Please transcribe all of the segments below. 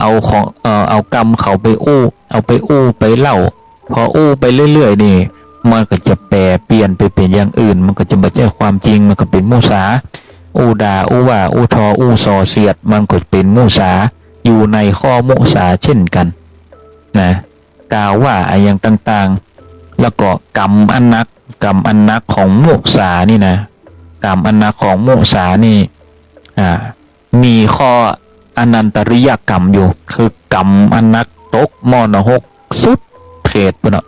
เอาของเอากรรมเขาไปอู้ไปเล่าพออู้ไปเรื่อยๆนี่มันก็จะแปรเปลี่ยนไปเป็นอย่างอื่นมันก็จะไม่ใช่ความจริงมันก็เป็นมุสาอู้ด่าอู้ว่าอู้ทออู้ซอเสียดมันก็เป็นมุสาอยู่ในข้อมุสาเช่นกันนะกล่าวว่าอย่างต่างๆแล้วก็กรรมอันนักของมุสานี่นะกรรมอันนักของมุสานี่มีข้ออนันตริยกรรมอยู่คือกรรมอันนักตกมอนหกสุดเพศปะ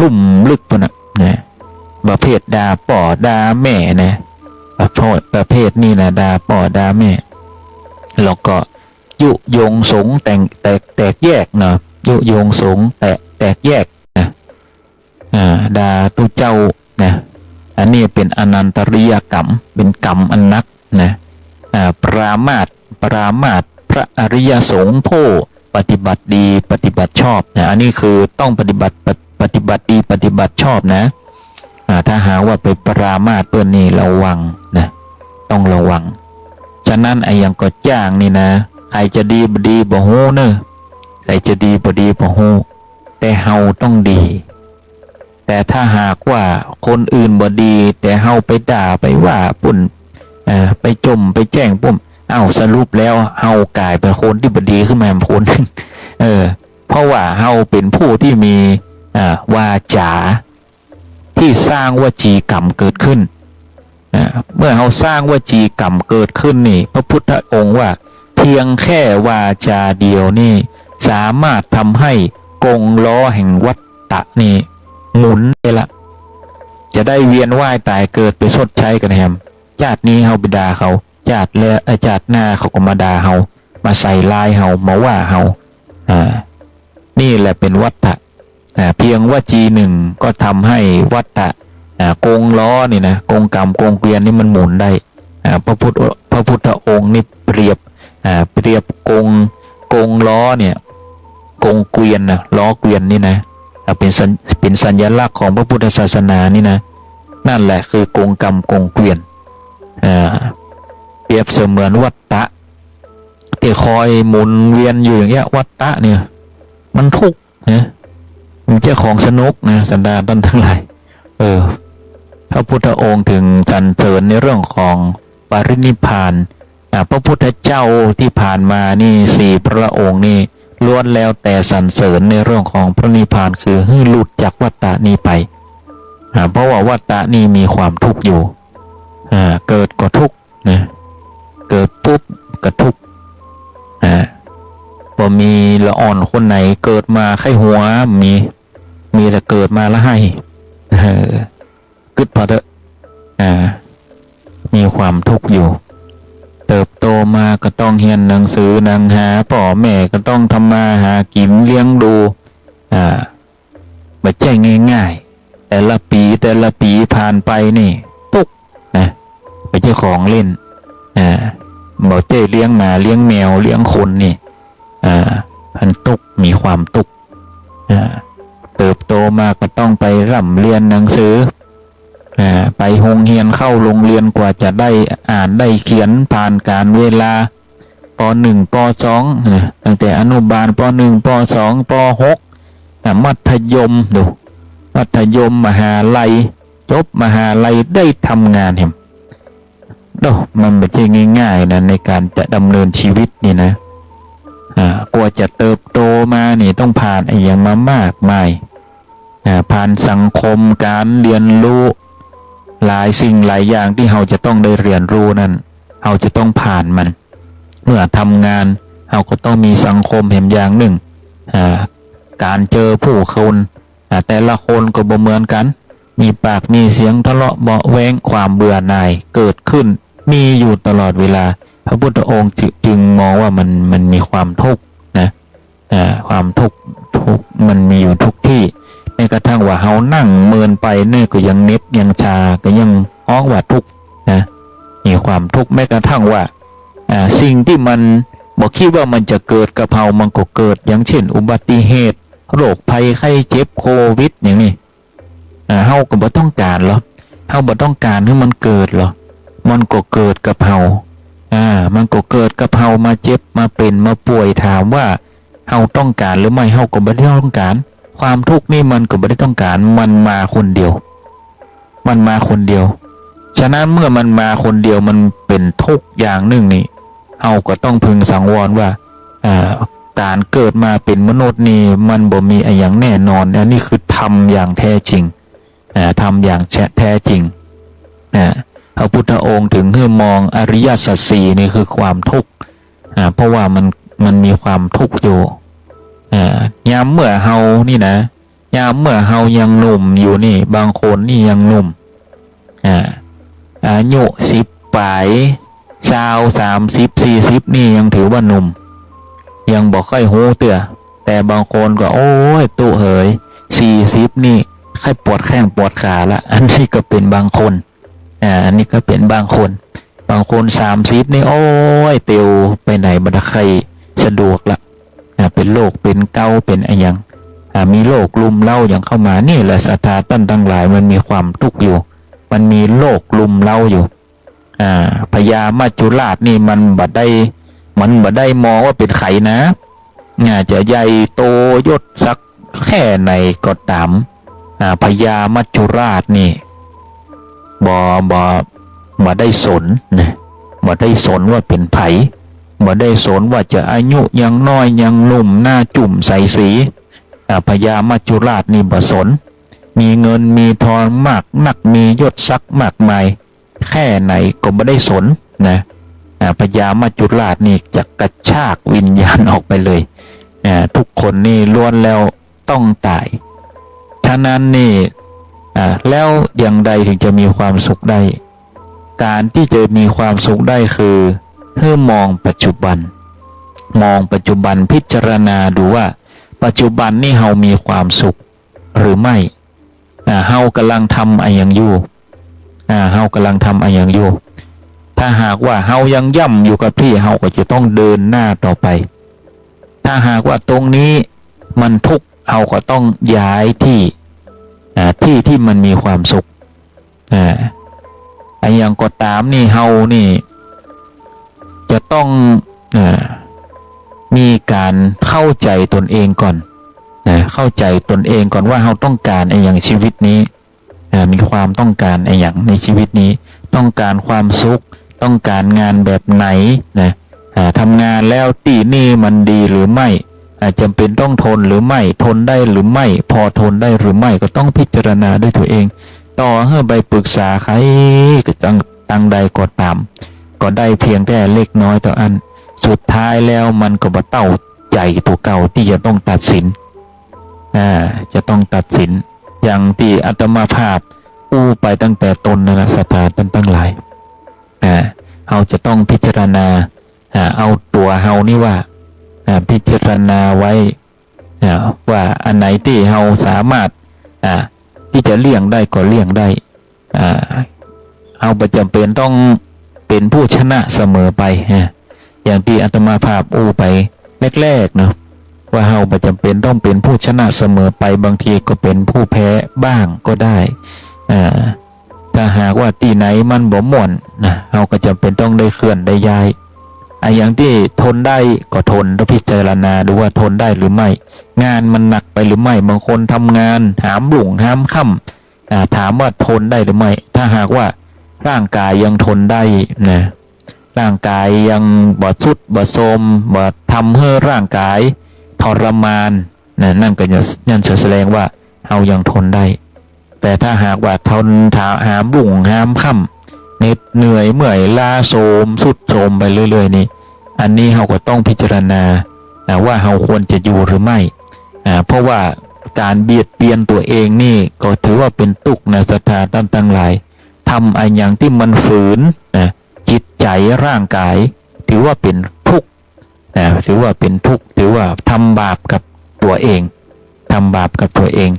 ลุ่มลึกปะนะประเภทด่าป่อด่าแม่นะประเภทนี่นะด่าป่อด่าแม่แล้วก็ยุยงสงแตกแยกเนาะยุยงสงแตกแยกนะด่าตุเจ้านะอันนี้เป็นอนันตริยกรรมเป็นกรรมอันนักนะปรามาสพระอริยสงฆ์ผู้ปฏิบัติดีปฏิบัติชอบนะอันนี้คือต้องปฏิบัติดีปฏิบัติชอบนะถ้าหาว่าไปปรามาสเปิ้นนี่ระวังนะต้องระวังฉะนั้นไอ้ยังก็จ้างนี่นะใครจะดีบ่ดีบ่ฮู้เนอะใครจะดีบ่ดีบ่ฮู้แต่เฮาต้องดีแต่ถ้าหากว่าคนอื่นบ่ดีแต่เฮาไปด่าไปว่าปุ่นไปจมไปแจ้งปุ่มสรุปแล้วเฮากลายเป็นคนที่บ่ดีขึ้นมาคนเพราะว่าเฮาเป็นผู้ที่มีวาจาที่สร้างวจีกรรมเกิดขึ้นเมื่อเฮาสร้างวจีกรรมเกิดขึ้นนี่พระพุทธองค์ว่าเพียงแค่วาจาเดียวนี่สามารถทำให้กงล้อแห่งวัฏฏะนี่หมุนได้ละจะได้เวียนว่ายตายเกิดไปชดใช้กันแฮมชาตินี้เฮาไปด่าเขาชาติหน้าเขาก็มาด่าเฮามาใส่ลายเฮามาว่าเฮานี่แหละเป็นวัฏฏะเพียงวจีหนึ่งก็ทำให้วัฏฏะกงล้อนี่นะกงกรรมกงเกวียนนี่มันหมุนได้พระพุทธองค์นี่เปรียบกงล้อเนี่ยกงเกวียนนะล้อเกวียนนี่นะเป็นสัญลักษณ์ของพระพุทธศาสนานี่นะนั่นแหละคือกงกรรมกงเกวียนเปรียบเสมือนวัฏฏะที่คอยหมุนเวียนอยู่อย่างเงี้ยวัฏฏะเนี่ยมันทุกข์นะมันเจ้าของสนุกนะสันดานต้นทั้งหลายพระพุทธองค์ถึงสรรเสริญในเรื่องของปรินิพพานพระพุทธเจ้าที่ผ่านมานี่4พระองค์นี่ล้วนแล้วแต่สรรเสริญในเรื่องของพระนิพพานคือให้หลุดจากวัฏฏะนี้ไปเพราะว่าวัฏฏะนี้มีความทุกข์อยู่เกิดก็ทุกข์นะเกิดปุ๊บก็ทุกข์พอมีละอ่อนคนไหนเกิดมาไข้หัวมีแต่เกิดมาแล้วให้กึดพอเถอะมีความทุกข์อยู่เติบโตมาก็ต้องเรียนหนังสือหนังหาพ่อแม่ก็ต้องทำมาหากินเลี้ยงดูไม่ใช่ง่ายๆแต่ละปีผ่านไปนี่ตุกนะไม่ใช่ของเล่นบอกเจ้เลี้ยงหมาเลี้ยงแมวเลี้ยงคนนี่พันตุกมีความตุกเติบโตมาก็ต้องไปร่ำเรียนหนังสือไปโรงเรียนเข้าโรงเรียนกว่าจะได้อ่านได้เขียนผ่านการเวลาป .1 ป .2 ตั้งแต่อนุบาลป .1 ป .2 ป .6 มัธยมดูมัธยมมหาลัยจบมหาลัยได้ทำงานเห็นมันไม่ใช่ง่ายๆนะในการจะดำเนินชีวิตนี่นะกว่าจะเติบโตมานี่ต้องผ่านอย่างมามากมายผ่านสังคมการเรียนรู้หลายสิ่งหลายอย่างที่เราจะต้องได้เรียนรู้นั้นเราจะต้องผ่านมันเมื่อทำงานเราก็ต้องมีสังคมเห็นอย่างหนึ่งการเจอผู้คนแต่ละคนก็บ่เหมือนกันมีปากมีเสียงทะเลาะเบาะแว้งความเบื่อหน่ายเกิดขึ้นมีอยู่ตลอดเวลาพระพุทธองค์จึงมองว่ามันมีความทุกข์นะความทุกข์มันมีอยู่ทุกที่แม้กระทั่งว่าเฮานั่งเมินไปเนี่ยก็ยังเน็บยังชาก็ยังฮ้องว่าทุกข์นะมีความทุกข์แม้กระทั่งว่าสิ่งที่มันบอกคิดว่ามันจะเกิดกับเฮามันก็เกิดอย่างเช่นอุบัติเหตุโรคภัยไข้เจ็บโควิดอย่างนี้เฮาก็บ่ต้องการหรอเฮาบ่ต้องการให้มันเกิดหรอมันก็เกิดกับเฮา มันก็เกิดกับเฮามาเจ็บมาเป็นมาป่วยถามว่าเฮาต้องการหรือไม่เฮาก็ไม่ได้ต้องการความทุกข์นี่มันก็ไม่ได้ต้องการมันมาคนเดียวมันมาคนเดียวฉะนั้นเมื่อมันมาคนเดียวมันเป็นทุกข์อย่างหนึ่งนี่เฮาก็ต้องพึงสังวรว่าการเกิดมาเป็นมนุษย์นี่มันบ่มีอะไรอย่างแน่นอนอันนี้คือธรรมอย่างแท้จริงธรรมอย่างแท้จริงพระพุทธองค์ถึงให้มองอริยสัจสี่นี่คือความทุกข์เพราะว่ามันมีความทุกข์อยู่ยามเมื่อเฮานี่นะยามเมื่อเฮายังหนุ่มอยู่นี่บางคนนี่ยังหนุ่มอายุ10 ปลาย20 30 40นี่ยังถือว่าหนุ่มยังบอกค่อยโหเตื่อแต่บางคนก็โอ้ยตุเหย40นี่ค่อยปวดแข้งปวดขาละอันนี้ก็เป็นบางคนอันนี้ก็เป็นบางคน30นี่โอ้ยเตียวไปไหนบัดใครสะดวกละเป็นโรคเป็นเกาเป็นอะไรอย่างมีโรคลุมเล่าอย่างเข้ามานี่แหละศรัทธาตั้นทั้งหลายมันมีความทุกข์อยู่มันมีโรคลุมเล่าอยู่พญามัจจุราชนี่มันบัดได้มองว่าเป็นไข่นะจะใหญ่โตยศสักแค่ไหนก็ตามพญามัจจุราชนี่บ่ได้สนนะบ่ได้สนว่าเป็นไผบ่ได้สนว่าจะอายุยังน้อยยังหนุ่มหน้าจุ่มใสสีพญามัจจุราชนี่บ่สนมีเงินมีทองมากนักมียศศักดิ์มากมายแค่ไหนก็บ่ได้สนนะพญามัจจุราชนี่จะกระชากวิญญาณออกไปเลยทุกคนนี่ล้วนแล้วต้องตายฉะนั้นนี่แล้วอย่างใดถึงจะมีความสุขได้การที่จะมีความสุขได้คือให้มองปัจจุบันพิจารณาดูว่าปัจจุบันนี่เฮามีความสุขหรือไม่เฮากำลังทำอะไรอย่างอยู่เฮากำลังทำอะไรอย่างอยู่ถ้าหากว่าเฮายังย่ำอยู่กับที่เฮาก็จะต้องเดินหน้าต่อไปถ้าหากว่าตรงนี้มันทุกข์เฮาก็ต้องย้ายที่มันมีความสุขอย่างก็ตามนี่เฮานี่จะต้องมีการเข้าใจตนเองก่อนเข้าใจตนเองก่อนว่าเฮาต้องการอะไรอย่างชีวิตนี้มีความต้องการอะไรอย่างในชีวิตนี้ต้องการความสุขต้องการงานแบบไหนทำงานแล้วตีนี่มันดีหรือไม่จำเป็นต้องทนหรือไม่ทนได้หรือไม่พอทนได้หรือไม่ก็ต้องพิจารณาด้วยตัวเองต่อให้ไปปรึกษาใครก็ตั้งใดก็ตามก็ได้เพียงแค่เล็กน้อยต่ออันสุดท้ายแล้วมันก็บ่เต้าใจตัวเก่าที่จะต้องตัดสินจะต้องตัดสินอย่างที่อาตมาภาพไปตั้งแต่ต้นนะศรัทธาตั้งหลายเฮาจะต้องพิจารณาเอาตัวเฮานี่ว่าพิจารณาไว้ว่าอันไหนที่เฮาสามารถที่จะเลี่ยงได้ก็เลี่ยงได้เฮาประจำเป็นต้องเป็นผู้ชนะเสมอไปอย่างที่อาตมาภาพไปแรกๆเนาะว่าเฮาประจำเป็นต้องเป็นผู้ชนะเสมอไปบางทีก็เป็นผู้แพ้บ้างก็ได้ถ้าหากว่าที่ไหนมันบ่ม่วนเฮาก็จำเป็นต้องได้เคลื่อนได้ย้ายอย่างที่ทนได้ก็ทนต้องพิจารณาดูว่าทนได้หรือไม่งานมันหนักไปหรือไม่บางคนทำงานหามรุ่งหามค่ำถามว่าทนได้หรือไม่ถ้าหากว่าร่างกายยังทนได้นะร่างกายยังบ่สุดบ่โทรมบ่ทำให้ร่างกายทรมานนั่นก็จะแสดงว่าเฮายังทนได้แต่ถ้าหากว่าทนหามรุ่งหามค่ำเหนื่อยเมื่อยล้าโทรมสุดโทรมไปเรื่อยๆนี่อันนี้เฮาก็ต้องพิจารณาว่าเฮาควรจะอยู่หรือไม่เพราะว่าการเบียดเบียนตัวเองนี่ก็ถือว่าเป็นทุกข์นะศรัทธาตั้งหลายทำอะไรอย่างที่มันฝืนจิตใจร่างกายถือว่าเป็นทุกข์ถือว่าเป็นทุกข์ถือว่าทำบาปกับตัวเอง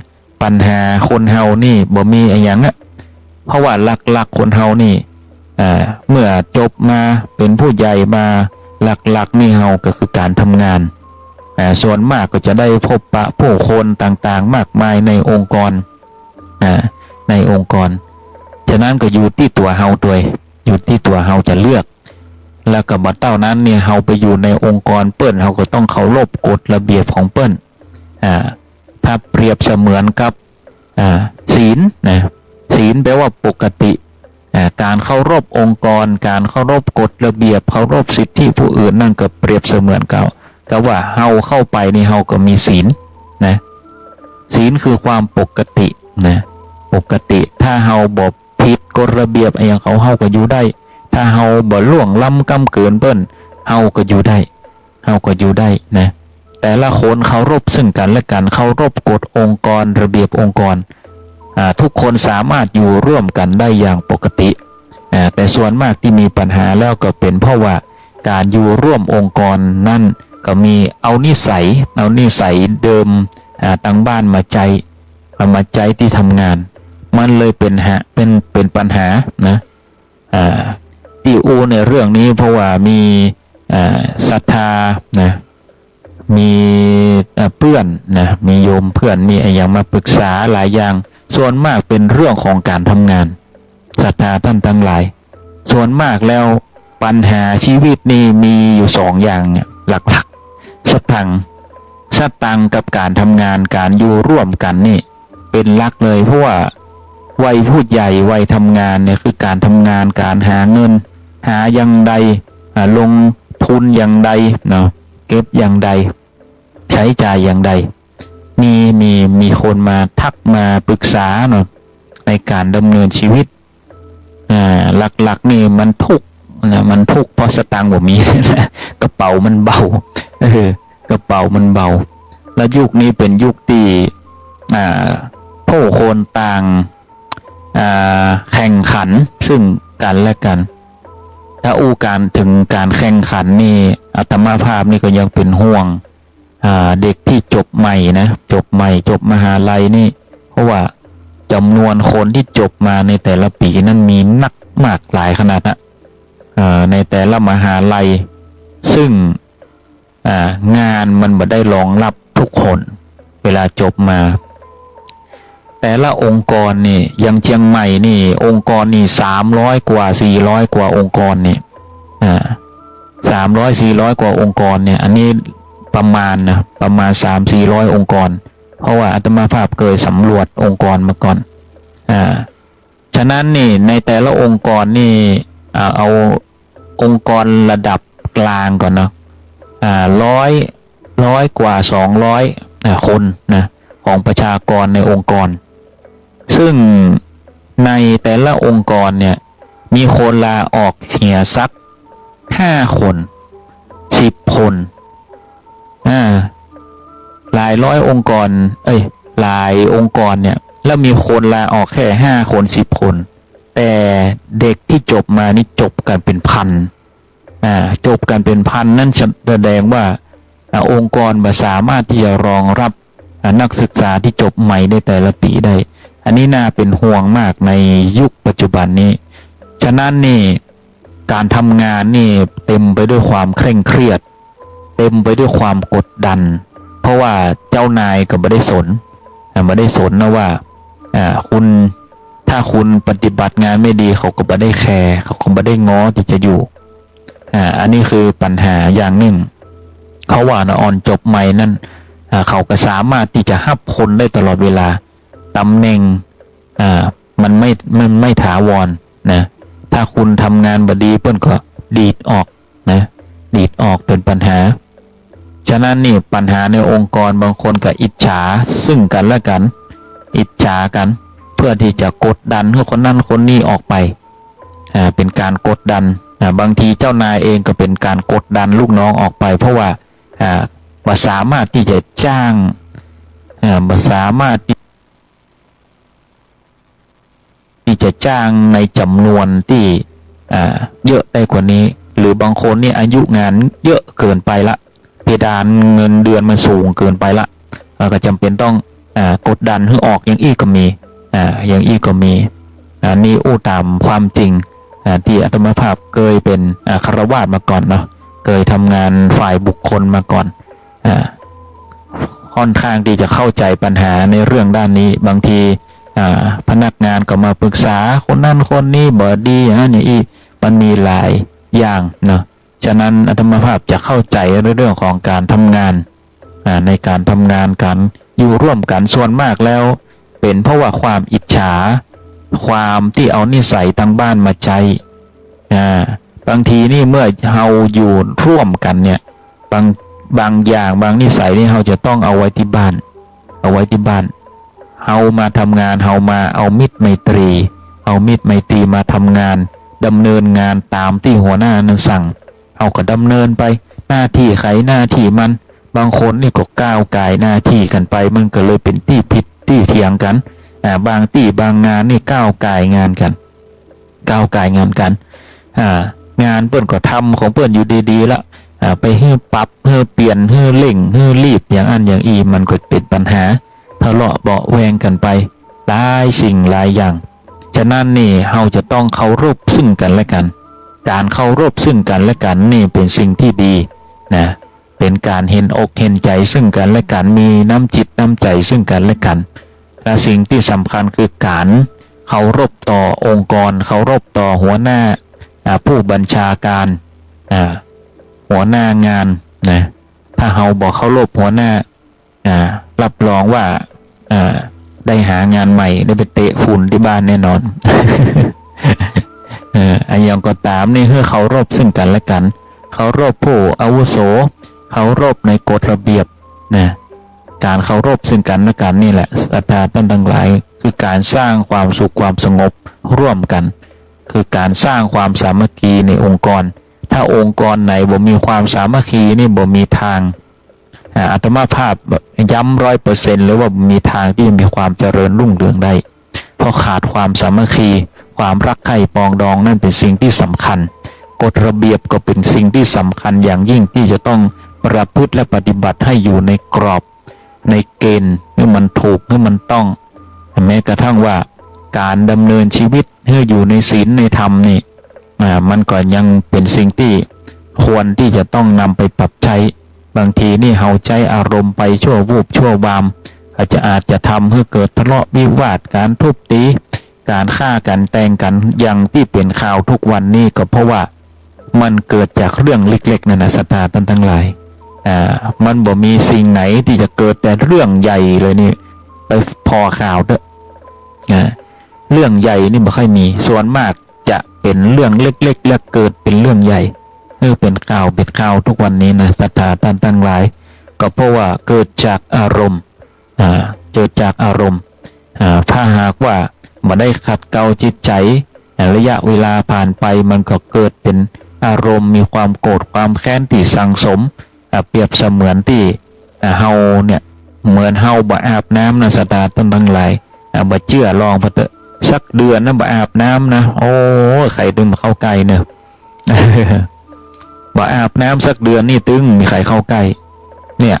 ปัญหาคนเฮานี่บ่มีอะไรอย่างเพราะว่าหลักๆคนเฮานี่เมื่อจบมาเป็นผู้ใหญ่มาหลักๆนี่เฮาก็คือการทำงานส่วนมากก็จะได้พบปะผู้คนต่างๆมากมายในองค์กรฉะนั้นก็อยู่ที่ตัวเฮาอยู่ที่ตัวเฮาจะเลือก แล้วก็บัดเต้านั้นเนี่ยเราไปอยู่ในองค์กรเปิ้นเราก็ต้องเคารพกฎระเบียบของเปิ้นถ้าเปรียบเสมือนกับศีลนะศีลแปลว่าปกติการเคารพองค์กรการเคารพกฎระเบียบเคารพสิทธิผู้อื่นนั่นก็เปรียบเสมือนกับว่าเฮาเข้าไปนี่เฮาก็มีศีลนะศีลคือความปกตินะปกติถ้าเฮาบ่ผิดกฎระเบียบอย่างเขาเฮาก็อยู่ได้ถ้าเฮาบ่ล่วงล้ำกำเกินเปิ้นเฮาก็อยู่ได้นะแต่ละคนเคารพซึ่งกันและกันเคารพกฎองค์กรระเบียบองค์กรทุกคนสามารถอยู่ร่วมกันได้อย่างปกติแต่ส่วนมากที่มีปัญหาแล้วก็เป็นเพราะว่าการอยู่ร่วมองค์กรนั่นก็มีเอานิสัยเดิมตั้งบ้านมาใจที่ทำงานมันเลยเป็นปัญหานะที่อูในเรื่องนี้เพราะว่ามีศรัทธานะมีเพื่อนนะมีโยมเพื่อนมีอะไรอย่างมาปรึกษาหลายอย่างส่วนมากเป็นเรื่องของการทำงานศรัทธาท่านทั้งหลายส่วนมากแล้วปัญหาชีวิตนี่มีอยู่2 อย่างเนี่ยหลักๆสตังค์กับการทำงานการอยู่ร่วมกันนี่เป็นหลักเลยเพราะว่าวัยผู้ใหญ่วัยทำงานเนี่ยคือการทำงานการหาเงินหาอย่างใดลงทุนอย่างใดเนาะเก็บอย่างใดใช้จ่ายอย่างใดมีคนมาทักมาปรึกษาเนาะในการดำเนินชีวิตหลักๆนี่มันทุกข์เพราะสตางค์บ่มี กระเป๋ามันเบากระเป๋ามันเบาและยุคนี้เป็นยุคที่ผู้คนต่างแข่งขันซึ่งกันและกันถ้าการถึงการแข่งขันนี่อาตมาภาพนี่ก็ยังเป็นห่วงเด็กที่จบใหม่จบมหาลัยนี่เพราะว่าจำนวนคนที่จบมาในแต่ละปีนั้นมีนักมากหลายขนาดในแต่ละมหาลัยซึ่งงานมันบ่ได้รองรับทุกคนเวลาจบมาแต่ละองค์กรนี่ยังเชียงใหม่นี่องค์กรนี่300 กว่า400 กว่าองค์กรนี่300-400 กว่าองค์กรเนี่ยอันนี้ประมาณ 300-400 องค์กรเพราะว่าอาตมาภาพเคยสำรวจองค์กรมาก่อนฉะนั้นนี่ในแต่ละองค์กรนี่เอาองค์กรระดับกลางก่อนเนาะร้อยกว่า200คนนะของประชากรในองค์กรซึ่งในแต่ละองค์กรเนี่ยมีคนลาออกเสียสัก5 คน10 คนหลายร้อยองค์กรหลายองค์กรเนี่ยแล้วมีคนลาออกแค่5 คน10 คนแต่เด็กที่จบมานี่จบกันเป็นพันจบกันเป็นพันนั่นแสดงว่าองค์กรสามารถที่จะรองรับนักศึกษาที่จบใหม่ในแต่ละปีได้อันนี้น่าเป็นห่วงมากในยุคปัจจุบันนี้ฉะนั้นนี่การทำงานนี่เต็มไปด้วยความเคร่งเครียดเต็มไปด้วยความกดดันเพราะว่าเจ้านายก็ไม่ได้สนนะว่าคุณถ้าคุณปฏิบัติงานไม่ดีเขาก็ไม่ได้แคร์เขาก็ไม่ได้ง้อที่จะอยู่อันนี้คือปัญหาอย่างหนึ่งเขาว่าอ่อนจบใหม่นั่นเขาก็สามารถที่จะหับคนได้ตลอดเวลาตำแหน่งมันไม่ถาวรนะถ้าคุณทำงานบดีเปิ้นก็ดีดออกเป็นปัญหาฉะนั้นนี่ปัญหาในองค์กรบางคนก็อิจฉาซึ่งกันและกันอิจฉากันเพื่อที่จะกดดันให้คนนั้นคนนี้ออกไปเป็นการกดดันบางทีเจ้านายเองก็เป็นการกดดันลูกน้องออกไปเพราะว่าบ่สามารถที่จะจ้างบ่สามารถที่จะจ้างในจำนวนที่เยอะได้กว่านี้หรือบางคนนี่อายุงานเยอะเกินไปละเพดานเงินเดือนมันสูงเกินไปละก็จำเป็นต้องกดดันให้ออกอย่างอี้ก็มีนี่ตามความจริงที่อาตมาภาพเคยเป็นฆราวาสมาก่อนเนาะเคยทำงานฝ่ายบุคคลมาก่อนค่อนข้างที่จะเข้าใจปัญหาในเรื่องด้านนี้บางทีพนักงานก็มาปรึกษาคนนั้นคนนี้บ่ดีอย่างนี้มันมีหลายอย่างเนาะ ฉะนั้นอาตมาภาพจะเข้าใจเรื่องของการทำงานในการทำงานการอยู่ร่วมกันส่วนมากแล้วเป็นเพราะว่าความอิจฉาความที่เอานิสัยตั้งบ้านมาใจบางทีนี่เมื่อเราอยู่ร่วมกันเนี่ยบางอย่างบางนิสัยนี่เราจะต้องเอาไว้ที่บ้านเรามาทำงานเรามาเอามิตรไมตรีมาทำงานดำเนินงานตามที่หัวหน้านั้นสั่งเอาก็ดำเนินไปหน้าที่ใครหน้าที่มันบางคนนี่ก็ก้าวไก่หน้าที่กันไปมันก็เลยเป็นที่ผิดที่เถียงกันบางที่บางงานนี่ก้าวไก่งานกันงานเปิ้นก็ทำของเปิ้นอยู่ดีๆแล้วไปให้ปรับให้เปลี่ยนให้เร่งให้รีบอย่างอันอย่างอีมันก็เป็นปัญหาทะเลาะเบาะแวงกันไปหลายสิ่งหลายอย่างฉะนั้นนี่เราจะต้องเคารพซึ่งกันและกันการเคารพซึ่งกันและกันนี่เป็นสิ่งที่ดีนะเป็นการเห็นอกเห็นใจซึ่งกันและกันมีน้ำจิตน้ำใจซึ่งกันและกันและสิ่งที่สำคัญคือการเคารพต่อองค์กรเคารพต่อหัวหน้าผู้บัญชาการหัวหน้างานนะถ้าเราบอกเคารพหัวหน้ารับรองว่าได้หางานใหม่ได้ไปเตะฝุ่นที่บ้านแน่นอน อันยังก็ตามนี่คือเคารพซึ่งกันและกันเคารพผู้อาวุโสเคารพในกฎระเบียบนะการเคารพซึ่งกันและกันนี่แหละศรัทธาท่านทั้งหลายคือการสร้างความสุขความสงบร่วมกันคือการสร้างความสามัคคีในองค์กรถ้าองค์กรไหนบ่มีความสามัคคีนี่บ่มีทางอาตมาภาพย้ำ100%เลยว่ามีทางที่จะมีความเจริญรุ่งเรืองได้เพราะขาดความสามัคคีความรักใคร่ปองดองนั่นเป็นสิ่งที่สำคัญกฎระเบียบก็เป็นสิ่งที่สำคัญอย่างยิ่งที่จะต้องประพฤติและปฏิบัติให้อยู่ในกรอบในเกณฑ์ให้มันถูกให้มันต้องแม้กระทั่งว่าการดำเนินชีวิตให้อยู่ในศีลในธรรมนี่มันก็ยังเป็นสิ่งที่ควรที่จะต้องนำไปปรับใช้บางทีนี่เฮาใจอารมณ์ไปชั่ววูบชั่ววามอาจจะทำให้เกิดทะเลาะวิวาทการทุบตีการฆ่ากันแต่งกันอย่างที่เป็นข่าวทุกวันนี้ก็เพราะว่ามันเกิดจากเรื่องเล็กๆนั่นนะศรัทธาท่านทั้งหลายมันบ่มีสิ่งไหนที่จะเกิดแต่เรื่องใหญ่เลยนี่ไปพอข่าวเด้อเรื่องใหญ่นี่ไม่ค่อยมีส่วนมากจะเป็นเรื่องเล็กๆและเกิดเป็นเรื่องใหญ่เป็นข่าวทุกวันนี้นะศรัทธาท่านทั้งหลายก็เพราะว่าเกิดจากอารมณ์ถ้าหากว่ามาได้ขัดเกลาจิตใจระยะเวลาผ่านไปมันก็เกิดเป็นอารมณ์มีความโกรธความแค้นที่สั่งสมเปรียบเสมือนที่เฮาเนี่ยเหมือนเฮาบ่อาบน้ำนะศรัทธาท่านทั้งหลายบ่เชื่อลองพอเถอะสักเดือนนะบ่อาบน้ำนะโอ้ใครดึงมาเข้าใกล้เนี่ย บ่อาบน้ำสักเดือนนี่ตึงมีใครเข้าใกล้เนี่ย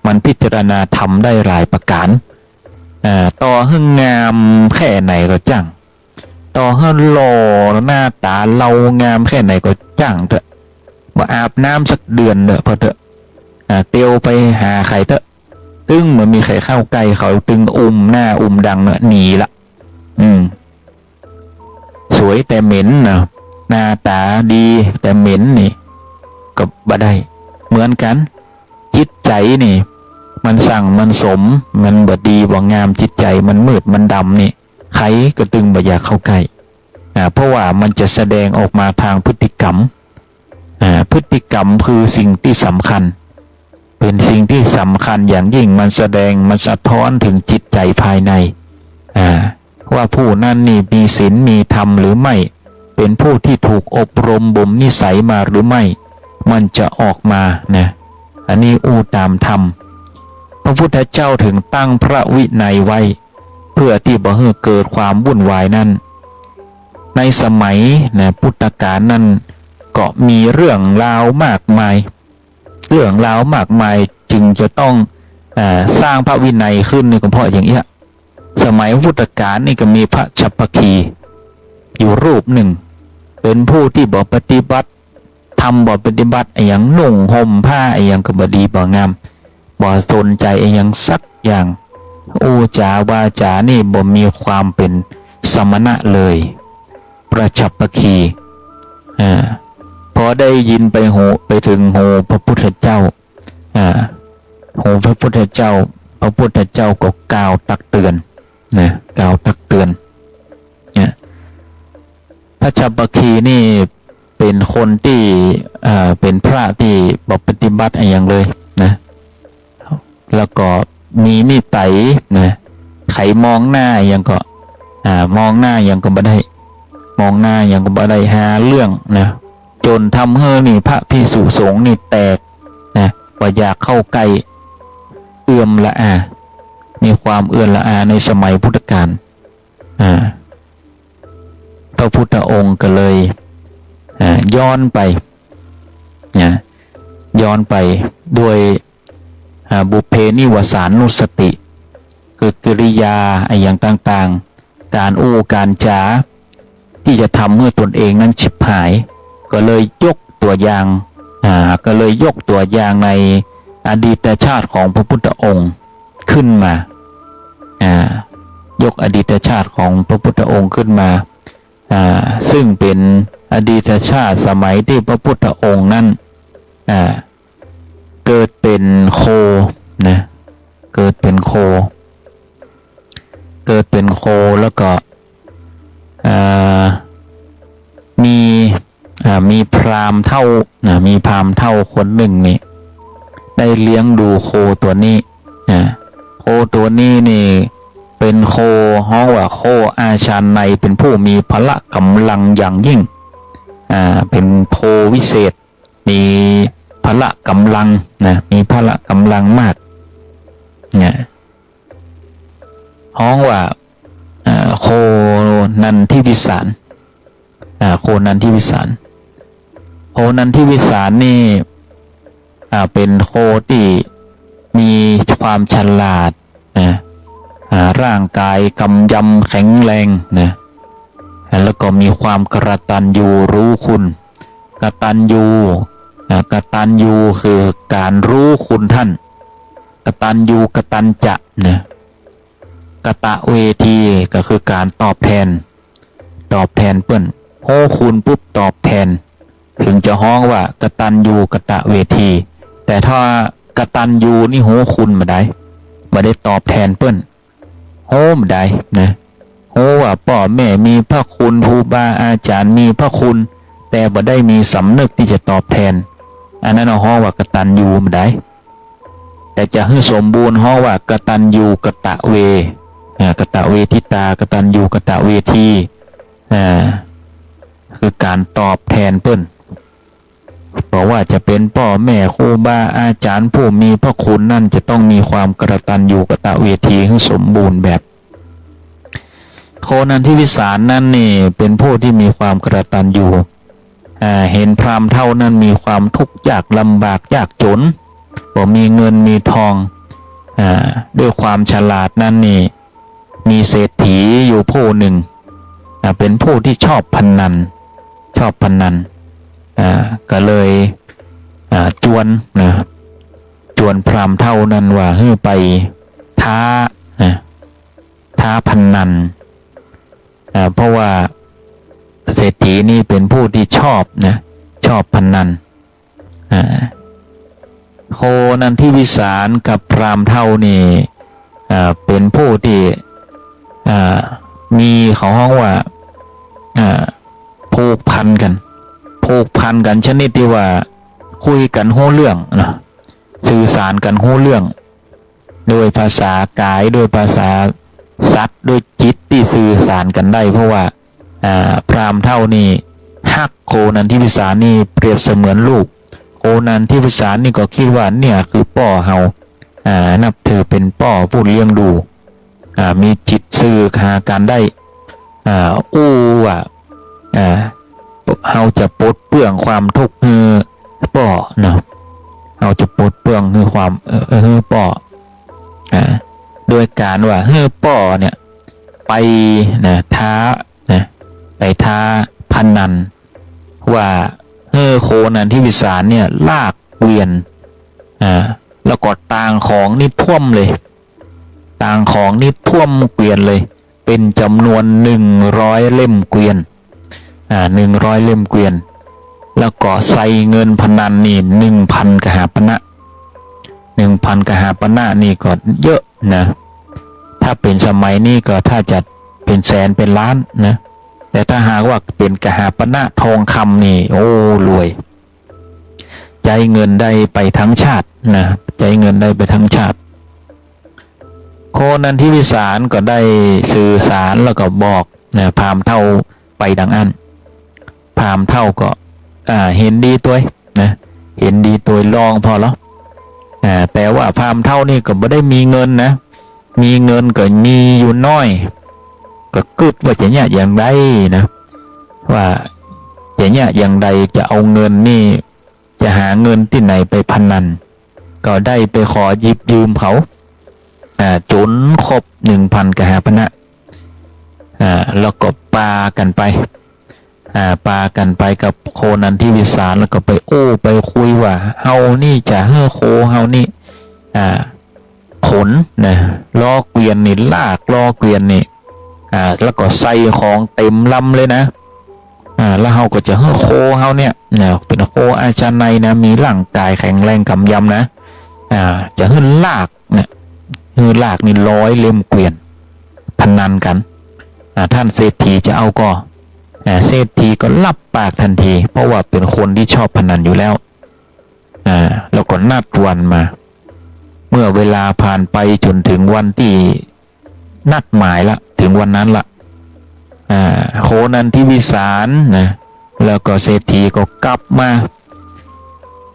มันพิจารณาทำได้หลายประการต่อให้งามแค่ไหนก็จ้างต่อให้หล่อหน้าตาเรางามแค่ไหนก็จ้างเถอะบ่อาบน้ำสักเดือนเถอะพอเถอะเตียวไปหาใครเถอะตึงเหมือนมีใครเข้าใกล้เขาตึงหน้าดังหนีละสวยแต่เหม็นนะหน้าตาดีแต่เหม็นนี่ก็บ่ได้เหมือนกันจิตใจนี่มันสั่งมันสมมันบ่ดีบ่งามจิตใจมันมืดมันดำนี่ใครก็ตึงบ่อยากเข้าใกล้เพราะว่ามันจะแสดงออกมาทางพฤติกรรมพฤติกรรมคือสิ่งที่สำคัญเป็นสิ่งที่สำคัญอย่างยิ่งมันแสดงมันสะท้อนถึงจิตใจภายในว่าผู้นั้นนี่มีศีลมีธรรมหรือไม่เป็นผู้ที่ถูกอบรมบ่มนิสัยมาหรือไม่มันจะออกมานะอันนี้ตามธรรมพระพุทธเจ้าถึงตั้งพระวินัยไว้เพื่อที่บ่ให้เกิดความวุ่นวายนั้นในสมัยนะพุทธกาลนั้นก็มีเรื่องราวมากมายจึงจะต้องสร้างพระวินัยขึ้นนี่ก็เพราะอย่างนี้สมัยพุทธกาลนี่ก็มีพระฉัพพคีอยู่รูปหนึ่งเป็นผู้ที่บ่ปฏิบัติทำบ่ปฏิบัติอย่างนุ่งห่มผ้าอย่างก็บ่ดีบ่งามบ่สนใจอย่างสักอย่างจาวาจานี่บ่มีความเป็นสมณะเลยพระฉัพพคีพ พอได้ยินไปถึงหูพระพุทธเจ้าหูพระพุทธเจ้าพระพุทธเจ้าก็กล่าวตักเตือนนะกล่าวตักเตือนเนี่ยพระชัพพคีนี่เป็นคนที่เป็นพระที่ปฏิบัติอย่างเลยนะแล้วก็มีนิสัยนะใครมองหน้ายังก็มองหน้ายังก็บ่ได้มองหน้ายังก็บ่ได้หาเรื่องนะจนทำให้นี่พระภิกษุสงฆ์นี่แตกนะว่าอยากเข้าใกล้เอื้อมละอามีความเอื้อมละอาในสมัยพุทธกาลพระพุทธองค์ก็เลยย้อนไปนะย้อนไปด้วยบุพเพนิวสานุสติคือกิริยาอย่างต่างๆการการจาที่จะทำเมื่อตนเองนั้นฉิบหายก็เลยยกตัวอย่างในอดีตชาติของพระพุทธองค์ขึ้นมายกอดีตชาติของพระพุทธองค์ขึ้นมาซึ่งเป็นอดีตชาติสมัยที่พระพุทธองค์นั้นเกิดเป็นโคนะเกิดเป็นโคแล้วก็มีพราหมณ์เท่าคนหนึ่งนี่ได้เลี้ยงดูโคตัวนี้โคตัวนี้นี่เป็นโคฮ้องว่าโคอาชาไนเป็นผู้มีพละกำลังอย่างยิ่งเป็นโควิเศษมีพละกำลังนะมีพละกำลังมากเนี่ยฮ้องว่าโคนันทิวิสารโคนันทิวิสารนี่เป็นโคที่มีความฉลาดร่างกายกำยำแข็งแรงนะแล้วก็มีความกตัญญูรู้คุณกตัญญูคือการรู้คุณท่านกตัญญูกตัญจะนะกตะเวทีก็คือการตอบแทนเปิ้นโหคุณปุ๊บตอบแทนถึงจะฮ้องว่ากตัญญูกตะเวทีแต่ถ้ากตัญญูนี่โหคุณมาได้ตอบแทนเปิ้นโหมาได้นะโหว่าพ่อแม่มีพระคุณครูบาอาจารย์มีพระคุณแต่บ่ได้มีสำนึกที่จะตอบแทนอันนั้นฮ้องว่ากตัญญูมาได้แต่จะให้สมบูรณ์ฮ้องว่ากตัญญูกตะเวกตะเวทิตากตัญญูกตะเวทีคือการตอบแทนเปิ้นเพราะว่าจะเป็นพ่อแม่ครูบาอาจารย์ผู้มีพระคุณนั่นจะต้องมีความกตัญญูกตเวทีให้สมบูรณ์แบบโคนันทิวิสารนั่นนี่เป็นผู้ที่มีความกตัญญูเห็นพราหมณ์เท่านั้นมีความทุกข์ยากลำบากยากจนบ่มีเงินมีทองด้วยความฉลาดนั่นนี่มีเศรษฐีอยู่ผู้หนึ่งเป็นผู้ที่ชอบพนันก็เลยจวนพราหมณ์เท่านั้นว่าให้ไปท้าพนันเพราะว่าเศรษฐีนี่เป็นผู้ที่ชอบพนันโคนันทิวิสารกับพราหมณ์เท่านี่เป็นผู้ที่มีเขาห้องว่าผูกพันกันชนิดที่ว่าคุยกันหู้เรื่องนะสื่อสารกันหู้เรื่องด้วยภาษากายด้วยภาษาสัตว์ด้วยจิตที่สื่อสารกันได้เพราะว่าพราหมณ์เท่านี้ฮักโคนันทิวิสารนี่เปรียบเสมือนลูกโคนันทิวิสารนี่ก็คิดว่าเนี่ยคือพ่อเฮานับถือเป็นพ่อผู้เลี้ยงดูมีจิตสื่อหากันได้ว่าเฮาจะปลดเปลื้องความทุกข์คือป่อเนาะเฮาจะปลดเปลื้องคือความป่อโดยการว่าป่อเนี่ยไปไปท้าพนันว่าโคนันทิวิสารเนี่ยลากเกวียนแล้วก็ต่างของนี่ท่วมเลยต่างของนี่ท่วมเกวียนเลยเป็นจำนวน100 เล่มเกวียน100 เล่มเกวียน แล้วก็ใส่เงินพนันนี่1,000 กหาปณะ1,000 กหาปณะนี่ก็เยอะนะถ้าเป็นสมัยนี้ก็ถ้าจะเป็นแสนเป็นล้านนะแต่ถ้าหากว่าเป็นกหาปณะทองคำนี่โอ้รวยใจเงินได้ไปทั้งชาตินะใจเงินได้ไปทั้งชาติโคนันทิวิสารก็ได้สื่อสารแล้วก็บอกนะพราหมณ์เท่าไปดังอันพราหมณ์เท่าก็เห็นดีตัวนะเห็นดีตัวลองพอแล้วแต่ว่าพราหมณ์เท่านี่ก็ไม่ได้มีเงินนะมีเงินก็มีอยู่น้อยก็กึดว่าจะเนี่ยอย่างไรนะว่าจะเนี่ยอย่างไรจะเอาเงินนี่จะหาเงินที่ไหนไปพนันก็ได้ไปขอยิบยืมเขาจนครบ 1,000 กหาปณะแล้วก็ปากันไปกับโคนันทิวิสารแล้วก็ไปไปคุยว่าเฮานี่จะเฮ้อโคเฮานี่ขนนะล้อเกวียนนี่ลากล้อเกวียนนี่แล้วก็ใส่ของเต็มลำเลยนะแล้วเฮาก็จะเฮ้อโคเฮาเนี่ยเป็นโคอาชาไนนะมีร่างกายแข็งแรงกำยำนะจะเฮ้อลากเนี่ยเฮ้อลากนี่100 เล่มเกวียนพนันกันท่านเศรษฐีจะเอาก็เศรษฐีก็รับปากทันทีเพราะว่าเป็นคนที่ชอบพนันอยู่แล้วแล้วก็นัดวันมาเมื่อเวลาผ่านไปจนถึงวันที่นัดหมายละถึงวันนั้นละโคนันทิวิสารนะแล้วก็เศรษฐีก็กลับมา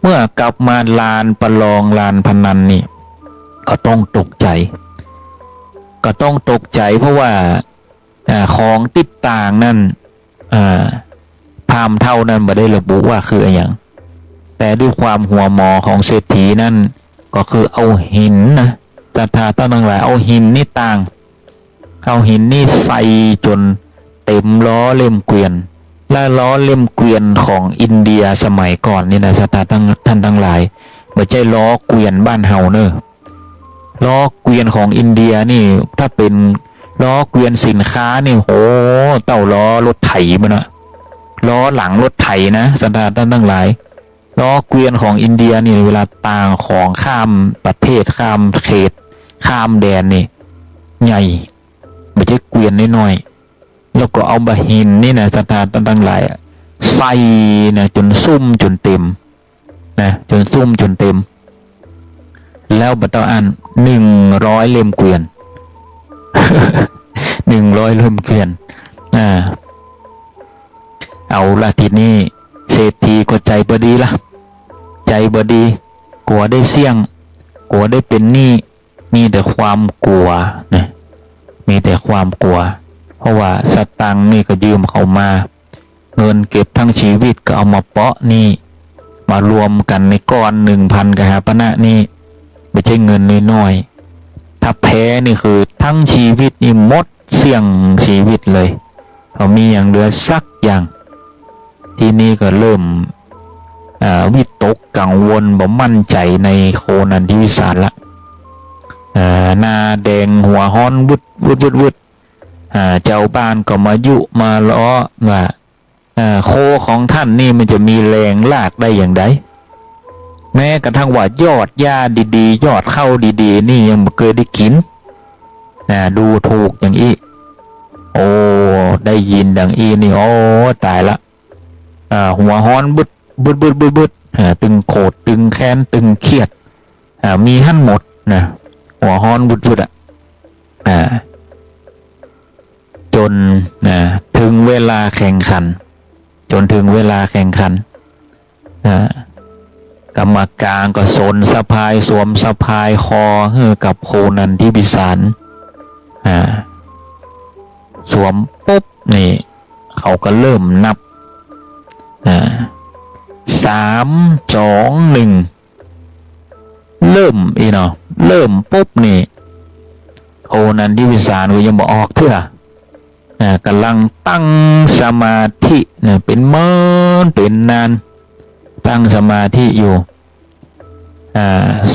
เมื่อกลับมาลานประลองลานพนันนี่ก็ต้องตกใจเพราะว่าของติดต่างนั่นพราหมณ์เท่านั้นไม่ได้ระบุว่าคืออะไรอย่างแต่ด้วยความหัวหมอของเศรษฐีนั่นก็คือเอาหินนะศรัทธาตั้งหลายเอาหินนี่ต่างเอาหินนี่ใส่จนเต็มล้อเล่มเกวียนและล้อเล่มเกวียนของอินเดียสมัยก่อนนี่นะศรัทธาท่านทั้งหลายไม่ใช่ล้อเกวียนบ้านเฮาเนอะล้อเกวียนของอินเดียนี่ถ้าเป็นล้อเกวียนสินค้านี่โหเต่าล้อรถไถมันนะล้อหลังรถไถนะศรัทธาท่านทั้งหลายล้อเกวียนของอินเดียนี่เวลาต่างของข้ามประเทศข้ามเขตข้ามแดนนี่ใหญ่ไม่ใช่เกวียนน้อยๆแล้วก็เอาบะหินนี่นะศรัทธาท่านทั้งหลายใส่นะจนซุ่มจนเต็มนะจนซุ่มจนเต็มแล้วบัดต่ออัน100 เล่มเกวียน 100 เล่มเกวียนเอาละทีนี้เศรษฐีก็ใจบดีละใจบดีกลัวได้เสี่ยงกลัวได้เป็นหนี้มีแต่ความกลัวนะมีแต่ความกลัวเพราะว่าสตังค์นี่ก็ยืมเขามาเงินเก็บทั้งชีวิตก็เอามาเปาะนี่มารวมกันในก้อน 1,000 กหาปณะนี่ไม่ใช่เงินน้อยๆถ้าแพ้นี่คือทั้งชีวิตนี่หมดเสี่ยงชีวิตเลยเขามีอย่างเหลือสักอย่างที่นี่ก็เริ่มวิตกกังวลบ่มั่นใจในโคนันทิวิสารละหน้าแดงหัวฮ้อนวุดเจ้าบ้านก็มายุมาล้อว่าโคของท่านนี่มันจะมีแรงลากได้อย่างไรแม้กระทั่งว่ายอดหญ้าดีๆยอดเข้าดีๆนี่ยังไม่เคยได้กินดูถูกอย่างอีโอ้ได้ยินดังอีนี่โอ้ตายละหัวฮ้อนบึดตึงโขดตึงแค้นตึงเครียดมีทั้งหมดนะหัวฮ้อนบึดจนถึงเวลาแข่งขันกรรมการก็สนสะพายสวมสะพายคอกับโคนันทิวิสารสวมปุ๊บนี่เขาก็เริ่มนับ3 2 1เริ่มเนาะเริ่มปุ๊บนี่โคนันทิวิสารก็ยังบอกออกเถอะกำลังตั้งสมาธิเป็นเมินเป็นนานตั้งสมาธิอยู่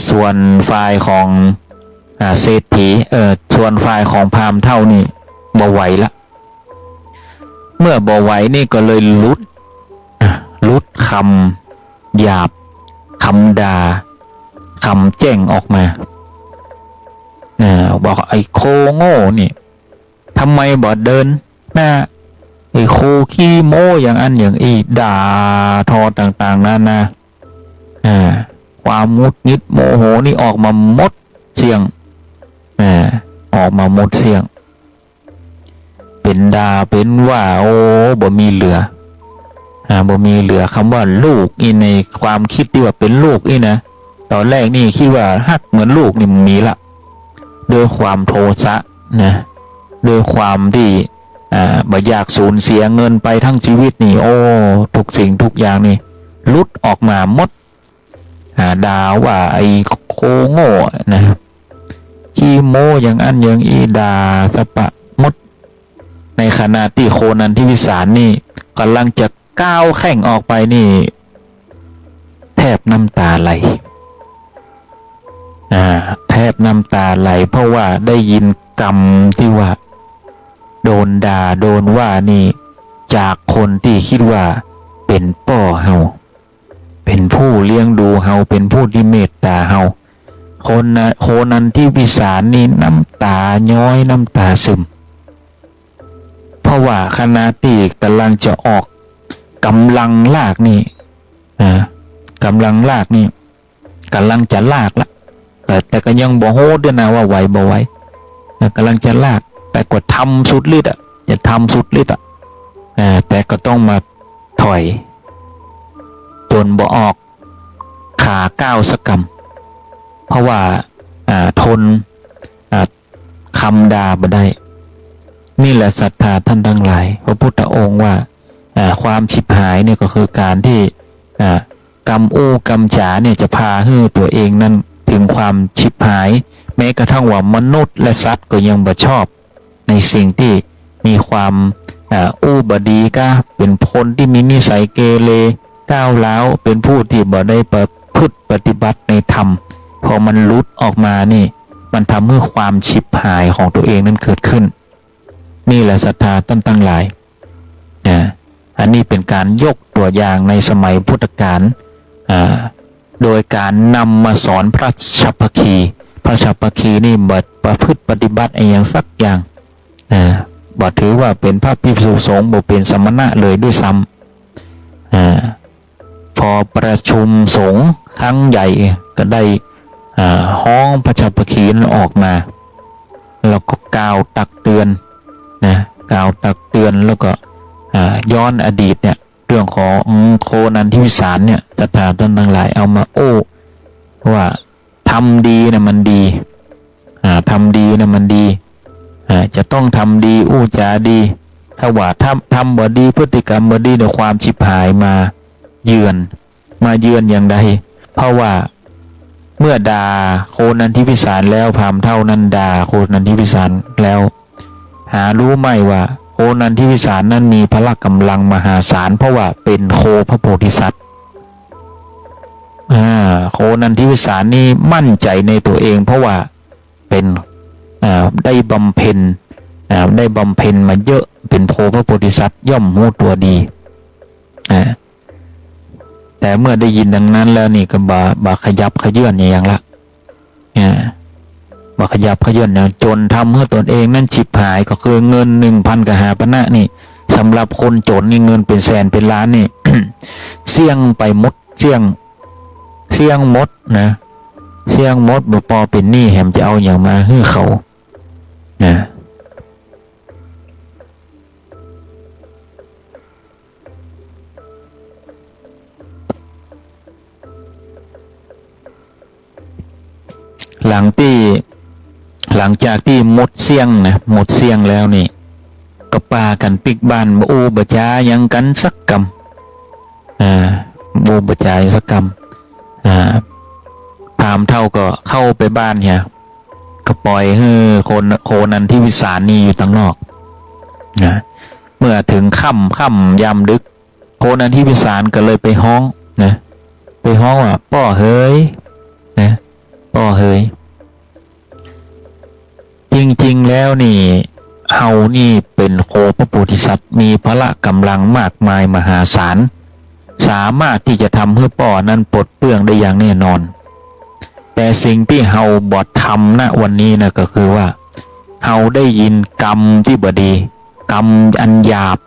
ส่วนฝ่ายของเศรษฐีส่วนฝ่ายของพราหมณ์เท่านี่บ่ไหวละเมื่อบ่ไหวนี่ก็เลย ลุดคำหยาบคำด่าคำแจ้งออกมาบอกไอ้โคโง่นี่ทำไมบ่เดินหน้าไอ้โคขี้โม้อย่างอันอย่างอีด่าทอต่างๆนานาความมุดงิดโมโหนี่ออกมาหมดเสียงออกมาหมดเสียงเป็นด่าเป็นว่าโอ้บ่มีเหลือบ่มีเหลือคำว่าลูกอีในความคิดที่ว่าเป็นลูกอีนะตอนแรกนี่คิดว่าฮักเหมือนลูกนี่มีละด้วยความโทสะนะด้วยความที่บ่อยากสูญเสียเงินไปทั้งชีวิตนี่โอ้ทุกสิ่งทุกอย่างนี่ลุดออกมาหมดด่าว่าไอ้โคโง่นะขี้โมอย่างอันอย่างอีด่าสปะมดในขณะที่โคนันทิวิสารนี่กำลังจะก้าวแข่งออกไปนี่แทบน้ำตาไหลแทบน้ำตาไหลเพราะว่าได้ยินกรรมที่ว่าโดนด่าโดนว่านี่จากคนที่คิดว่าเป็นพ่อเฮาเป็นผู้เลี้ยงดูเฮาเป็นผู้ที่เมตตาเฮาโคนันทิวิสารนี่น้ำตาย้อยน้ำตาซึมเพราะว่าขณะที่กำลังจะออกกำลังลากนี่กำลังลากนี่กำลังจะลากละแต่ก็ยังบ่โหดด้วยนะว่าไหวบ่ไหวกำลังจะลากแต่ก็ทำสุดฤทธิ์จะทำสุดฤทธิ์แต่ก็ต้องมาถอยจนบ่ออกขาก้าวสักกำเพราะว่าทนคำด่าบ่ได้นี่แหละศรัทธาท่านทั้งหลายพระพุทธองค์ว่าความฉิบหายเนี่ยก็คือการที่กรรมอู้กรรมจ๋าเนี่ยจะพาให้ตัวเองนั้นถึงความฉิบหายแม้กระทั่งว่ามนุษย์และสัตว์ก็ยังบ่ชอบในสิ่งที่มีความอู้บดีก็เป็นคนที่มีนิสัยเกเรก้าวร้าวเป็นผู้ที่บ่ได้ประพฤติปฏิบัติในธรรมพอมันลุดออกมานี่มันทำให้ความฉิบหายของตัวเองนั้นเกิดขึ้นนี่แหละศรัทธาท่านทั้งหลายอันนี้เป็นการยกตัวอย่างในสมัยพุทธกาลโดยการนำมาสอนพระฉัพพคีพระฉัพพคีนี่บ่ประพฤติปฏิบัติอย่างสักอย่างบ่ถือว่าเป็นพระภิกษุสงฆ์บ่เป็นสมณะเลยด้วยซ้ำพอประชุมสงฆ์ครั้งใหญ่ก็ได้ห้องพระฉัพพคีนั้นออกมาแล้วก็กล่าวตักเตือนกล่าวตักเตือนแล้วก็ย้อนอดีตเนี่ยเรื่องของโคนันทิวิสารเนี่ยศรัทธาท่านทั้งหลายเอามาโอ้ว่าทำดีนะมันดีทำดีนะมันดีจะต้องทำดีอู้จาดีถ้าว่าทำบ่ดีพฤติกรรมบ่ดีในความฉิบหายมาเยือนอย่างใดเพราะว่าเมื่อด่าโคนันทิวิสารแล้วพราหมณ์เท่านั้นด่าโคนันทิวิสารแล้วหารู้ไหมว่าโคนันทิวิสารนั้นมีพละกำลังมหาศาลเพราะว่าเป็นโคพระโพธิสัตว์โคนันทิวิสารนี่มั่นใจในตัวเองเพราะว่าเป็นได้บำเพ็ญมาเยอะเป็นโคพระโพธิสัตว์ย่อมรู้ตัวดีแต่เมื่อได้ยินดังนั้นแล้วนี่ก็บาขยับขยื่นอย่างละบาขยับขยื่นอย่างจนทำให้ตนเองนั้นฉิบหายก็คือเงิน 1,000 กหาปณะนี่สำหรับคนจนนี่เงินเป็นแสนเป็นล้านนี่ เสี่ยงไปหมดเสี่ยงหมดนะเสี่ยงหมดบ่พอเป็นหนี้แถมจะเอาอย่างมาให้เขาหลังจากที่หมดเสี่ยงแล้วนี่ก็ปากันปิกบ้านบ่อู้บ่จายังกันสักกำบ่บ่จาสักกำพราหมณ์เท่าก็เข้าไปบ้านเนี่ยก็ปล่อยให้โคนันทิวิสารนี่อยู่ตั้งนอกเมื่อถึงค่ำยามดึกโคนันทิวิสารก็เลยไปฮ้องว่าป้อเฮยป้อเฮยจริงๆแล้วนี่เฮานี่เป็นโคพระโพธิสัตว์มีพละกำลังมากมายมหาศาล สามารถที่จะทำให้ป่อนั้นปลดเปลื้องได้อย่างแน่นอนแต่สิ่งที่เฮาบอดทำณวันนี้นะก็คือว่าเฮาได้ยินกรรมที่บดีกรรมอันหยาบ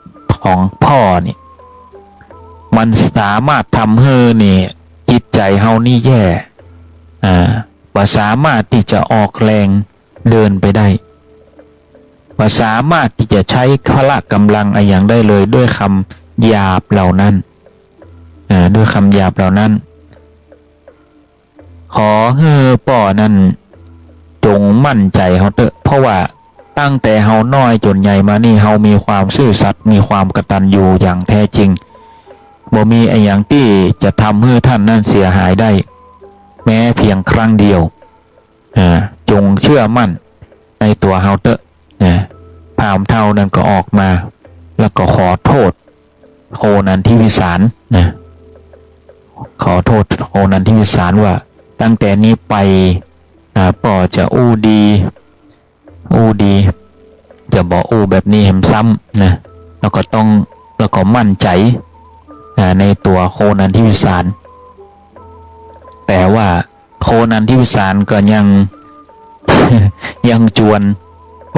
ของพ่อนี่มันสามารถทำให้นี่จิตใจเฮานี่แย่ว่าสามารถที่จะออกแรงเดินไปได้ว่าสามารถที่จะใช้พละกำลังอะไรอย่างได้เลยด้วยคำหยาบเหล่านั้นด้วยคำหยาบเหล่านั้นขอให้ป่อนั้นจงมั่นใจเฮาเถอะเพราะว่าตั้งแต่เฮาน้อยจนใหญ่มานี่เฮามีความซื่อสัตย์มีความกตัญญูอย่างแท้จริงบ่มีไอ้อย่างที่จะทำให้ท่านนั้นเสียหายได้แม้เพียงครั้งเดียวจงเชื่อมั่นในตัวเฮาเถอะพราหมณ์เท่านั้นก็ออกมาแล้วก็ขอโทษโคนันทิวิสารขอโทษโคนันทิวิสารว่าตั้งแต่นี้ไปป่อจะอู้ดีจะบอกอู้แบบนี้แหมซ้ำนะแล้วก็มั่นใจในตัวโคนันทิวิสารแต่ว่าโคนันทิวิสารก็ยัง ยังจวนพ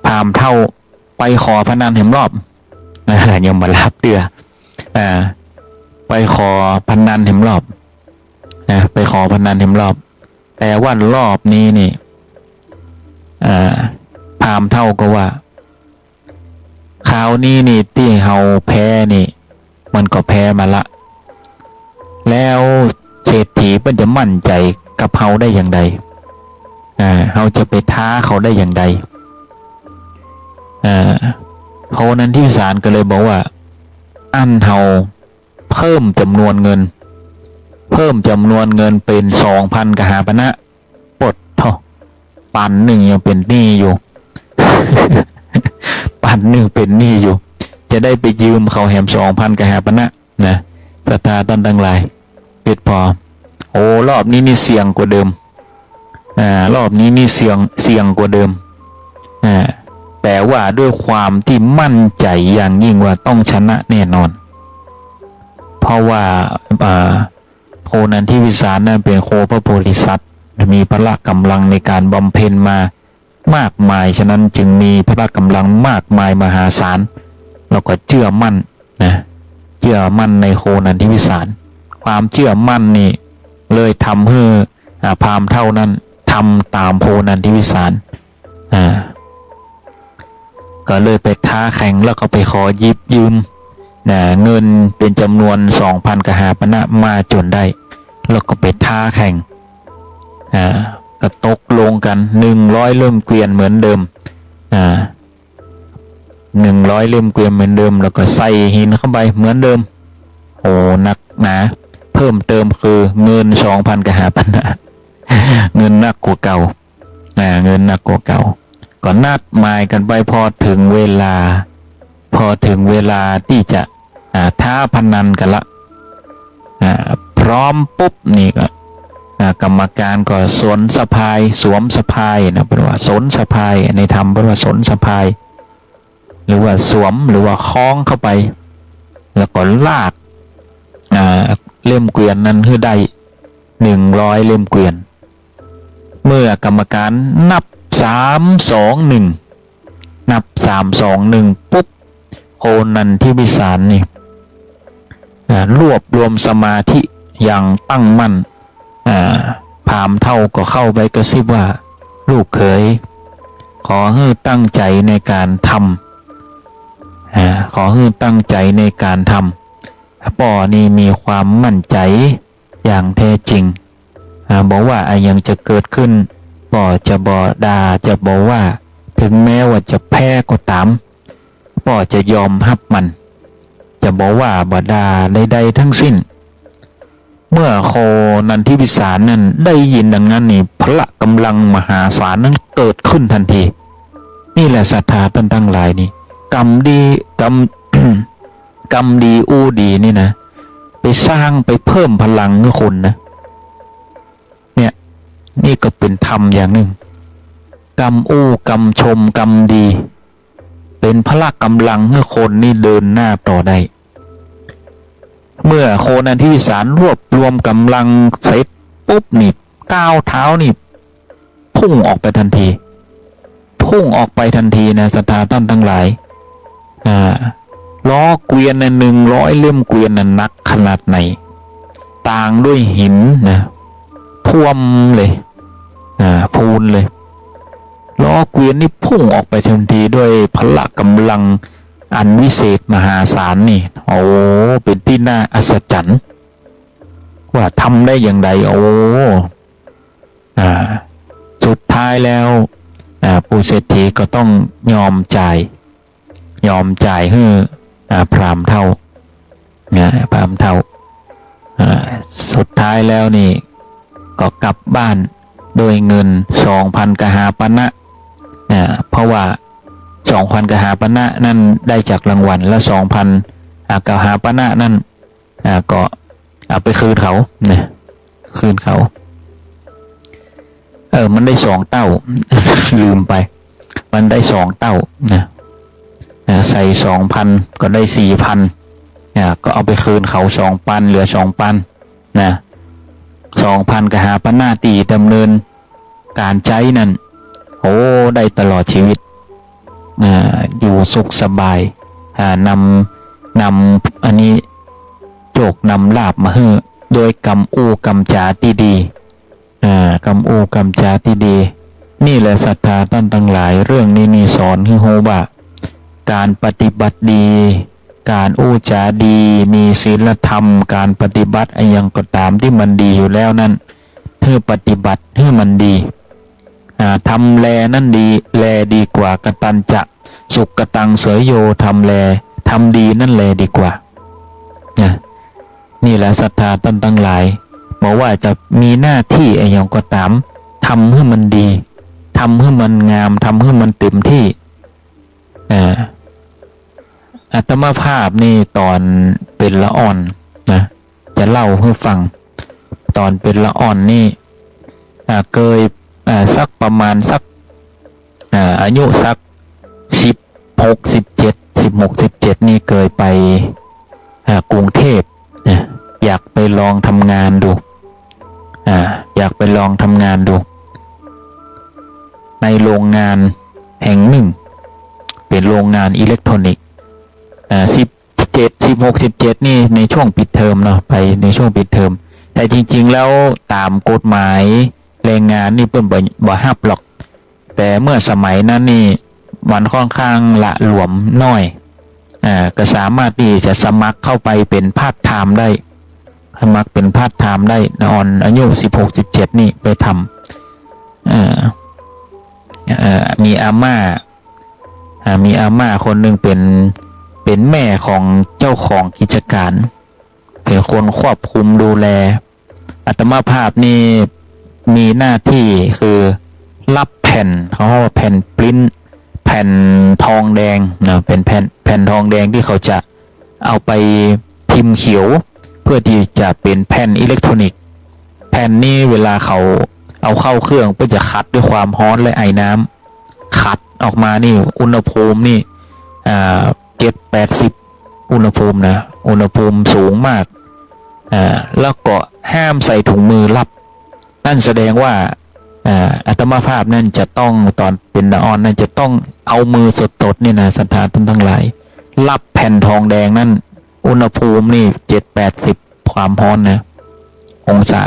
ราหมณ์เท่าไปขอพนันแหมรอบยังมารับเดือไปขอพนันแหมรอบไปขอพนันแหมรอบแต่ว่ารอบนี้นี่พราหมณ์เท่าก็ว่าคราวนี้นี่ที่เฮาแพ้นี่มันก็แพ้มาละแล้วเศรษฐีมันจะมั่นใจกับเฮาได้อย่างใดเฮาจะไปท้าเขาได้อย่างใดโคนันทิวิสารก็เลยบอกว่าอันเฮาเพิ่มจำนวนเงินเป็น 2,000 กหาปณะปลดเท่าปันหนึ่งยังเป็นหนี้อยู่ ปันหนึ่งเป็นหนี้อยู่จะได้ไปยืมเขาแหม 2,000 กหาปณะนะศรัทธาท่านทั้งหลายปิดพอโอ้รอบนี้นี่เสี่ยงกว่าเดิมรอบนี้นี่เสี่ยงกว่าเดิมแต่ว่าด้วยความที่มั่นใจอย่างยิ่งว่าต้องชนะแน่นอนเพราะว่าโคนันทิวิสารนั้นเป็นโคพระโพธิสัตว์มีพละกำลังในการบำเพ็ญมามากมายฉะนั้นจึงมีพละกำลังมากมายมหาศาลแล้วก็เชื่อมั่นในโคนันทิวิสารความเชื่อมั่นนี่เลยทำให้พราหมณ์เท่านั้นทำตามโคนันทิวิสารก็เลยไปท้าแข่งแล้วก็ไปขอยิบยืมเงินเป็นจำนวน 2,000 กหาปณะมาจนได้แล้วก็ไปท้าแข่งก็ตกลงกัน100 เล่มเกวียนเหมือนเดิม100 เล่มเกวียนเหมือนเดิมแล้วก็ใส่หินเข้าไปเหมือนเดิมโอ้หนักหนาเพิ่มเติมคือเงิน 2,000 กหาปณะเงินหนักกว่าเก่าก็นัดหมายกันไปพอถึงเวลาที่จะท้าพนันกันละพร้อมปุ๊บนี่ก็กรรมการก็สวมสะพายนะแปลว่าสนสะพายในธรรมแปลว่าสนสะพายหรือว่าสวมหรือว่าคล้องเข้าไปแล้วก็ลากเล่มเกวียนนั้นให้ได้100 เล่มเกวียนเมื่อกรรมการนับ3 2 1นับ3 2 1ปุ๊บโคนันทิวิสารนี่รวบรวมสมาธิอย่างตั้งมั่นพราหมณ์เท่าก็เข้าไปกระซิบว่าลูกเขยขอให้ตั้งใจในการทำป่อนี่มีความมั่นใจอย่างแท้จริงบอกว่ายังจะเกิดขึ้นป่อจะบ่ด่าจะบอกว่าถึงแม้ว่าจะแพ้ก็ตามป่อจะยอมรับมันจะบอกว่าบ่ด่าใดๆทั้งสิ้นเมื่อโคนันทิวิสารนั้นได้ยินดังนั้นนี่พละกำลังมหาศาลนั้นเกิดขึ้นทันทีนี่แหละศรัทธาท่านทั้งหลายนี่กรรมดีอู้ดีนี่นะไปสร้างไปเพิ่มพลังให้คนนะเนี่ยนี่ก็เป็นธรรมอย่างหนึ่งกรรมอู้กรรมชมกรรมดีเป็นพละกำลังให้คนนี่เดินหน้าต่อได้ เมื่อโคนันทิวิสารรวบรวมกำลังเสร็จปุ๊บนี่ก้าวเท้านี่พุ่งออกไปทันทีนะศรัทธาท่านทั้งหลายล้อเกวียนน่ะ100 เล่มเกวียนน่ะหนักขนาดไหนต่างด้วยหินนะท่วมเลยพูนเลยล้อเกวียนนี่พุ่งออกไปทันทีด้วยพละกำลังอันวิเศษมหาศาลนี่โอ้เป็นที่น่าอัศจรรย์ว่าทำได้อย่างไรสุดท้ายแล้วผู้เศรษฐีก็ต้องยอมจ่ายให้พราหมณ์เท่าพราหมณ์เท่าสุดท้ายแล้วนี่ก็กลับบ้านโดยเงิน 2,000 กหาปณะเพราะว่า 2,000 กหาปณะนั่นได้จากรางวัลและ 2,000 กหาปณะนั่นก็เอาไปคืนเขาคืนเขามันได้2 เต้า ลืมไปมันได้2 เต้าใส่ 2,000 ก็ได้ 4,000ก็เอาไปคืนเขา 2 ปันเหลือ 2 ปัน2,000 กหาปณะตีดำเนินการใช้นั่นได้ตลอดชีวิตอยู่สุขสบายนำอันนี้โจกนำลาบมาให้โดยกำอู้กำจาที่ดีกำอู้กำจาที่ดีนี่แหละศรัทธาท่านทั้งหลายเรื่องนี้สอนให้รู้ว่าการปฏิบัติดีการอู้จาดีมีศีลธรรมการปฏิบัติอะไรอย่างก็ตามที่มันดีอยู่แล้วนั่นให้ปฏิบัติให้มันดีทำแลนั่นดีแลดีกว่ากตัญจะสุกตังเสยโยทำดีนั่นแลดีกว่านี่แหละศรัทธาท่านทั้งหลายบอกว่าจะมีหน้าที่อะไรอย่างก็ตามทำให้มันดีทำให้มันงามทำให้มันเต็มที่อาตมาภาพนี่ตอนเป็นละอ่อนจะเล่าให้ฟังตอนเป็นละอ่อนนี่เคยสักประมาณสักอายุสัก16 17นี่เคยไปกรุงเทพอยากไปลองทำงานดูในโรงงานแห่งหนึ่งเป็นโรงงานอิเล็กทรอนิกส์16 17นี่ในช่วงปิดเทอมเนาะไปในช่วงปิดเทอมแต่จริงๆแล้วตามกฎหมายแรงงานนี่เปิ้นบ่ฮับหรอกแต่เมื่อสมัยนั้นนี่มันค่อนข้างละหลวมน้อยก็สามารถที่จะสมัครเข้าไปเป็นพาร์ทไทม์ได้สมัครเป็นพาร์ทไทม์ได้นอนอายุ16 17นี่ไปทำมีอาม่าคนหนึ่งเป็นแม่ของเจ้าของกิจการเป็นคนควบคุมดูแลอาตมาภาพนี่มีหน้าที่คือรับแผ่นเขาเรียกว่าแผ่นปริ้นแผ่นทองแดงเป็นแผ่นทองแดงที่เขาจะเอาไปพิมพ์เขียวเพื่อที่จะเป็นแผ่นอิเล็กทรอนิกส์แผ่นนี้เวลาเขาเอาเข้าเครื่องเพื่อจะคัดด้วยความร้อนและไอน้ำคัดออกมานี่อุณหภูมินี่7-80อุณหภูมิอุณหภูมิสูงมากแล้วก็ห้ามใส่ถุงมือรับนั่นแสดงว่าอาตมาภาพนั่นจะต้องตอนเป็นละอ่อนนั่นจะต้องเอามือสดๆนี่นะศรัทธาท่านทั้งหลายรับแผ่นทองแดงนั่นอุณหภูมินี่7-80ความร้อนองศา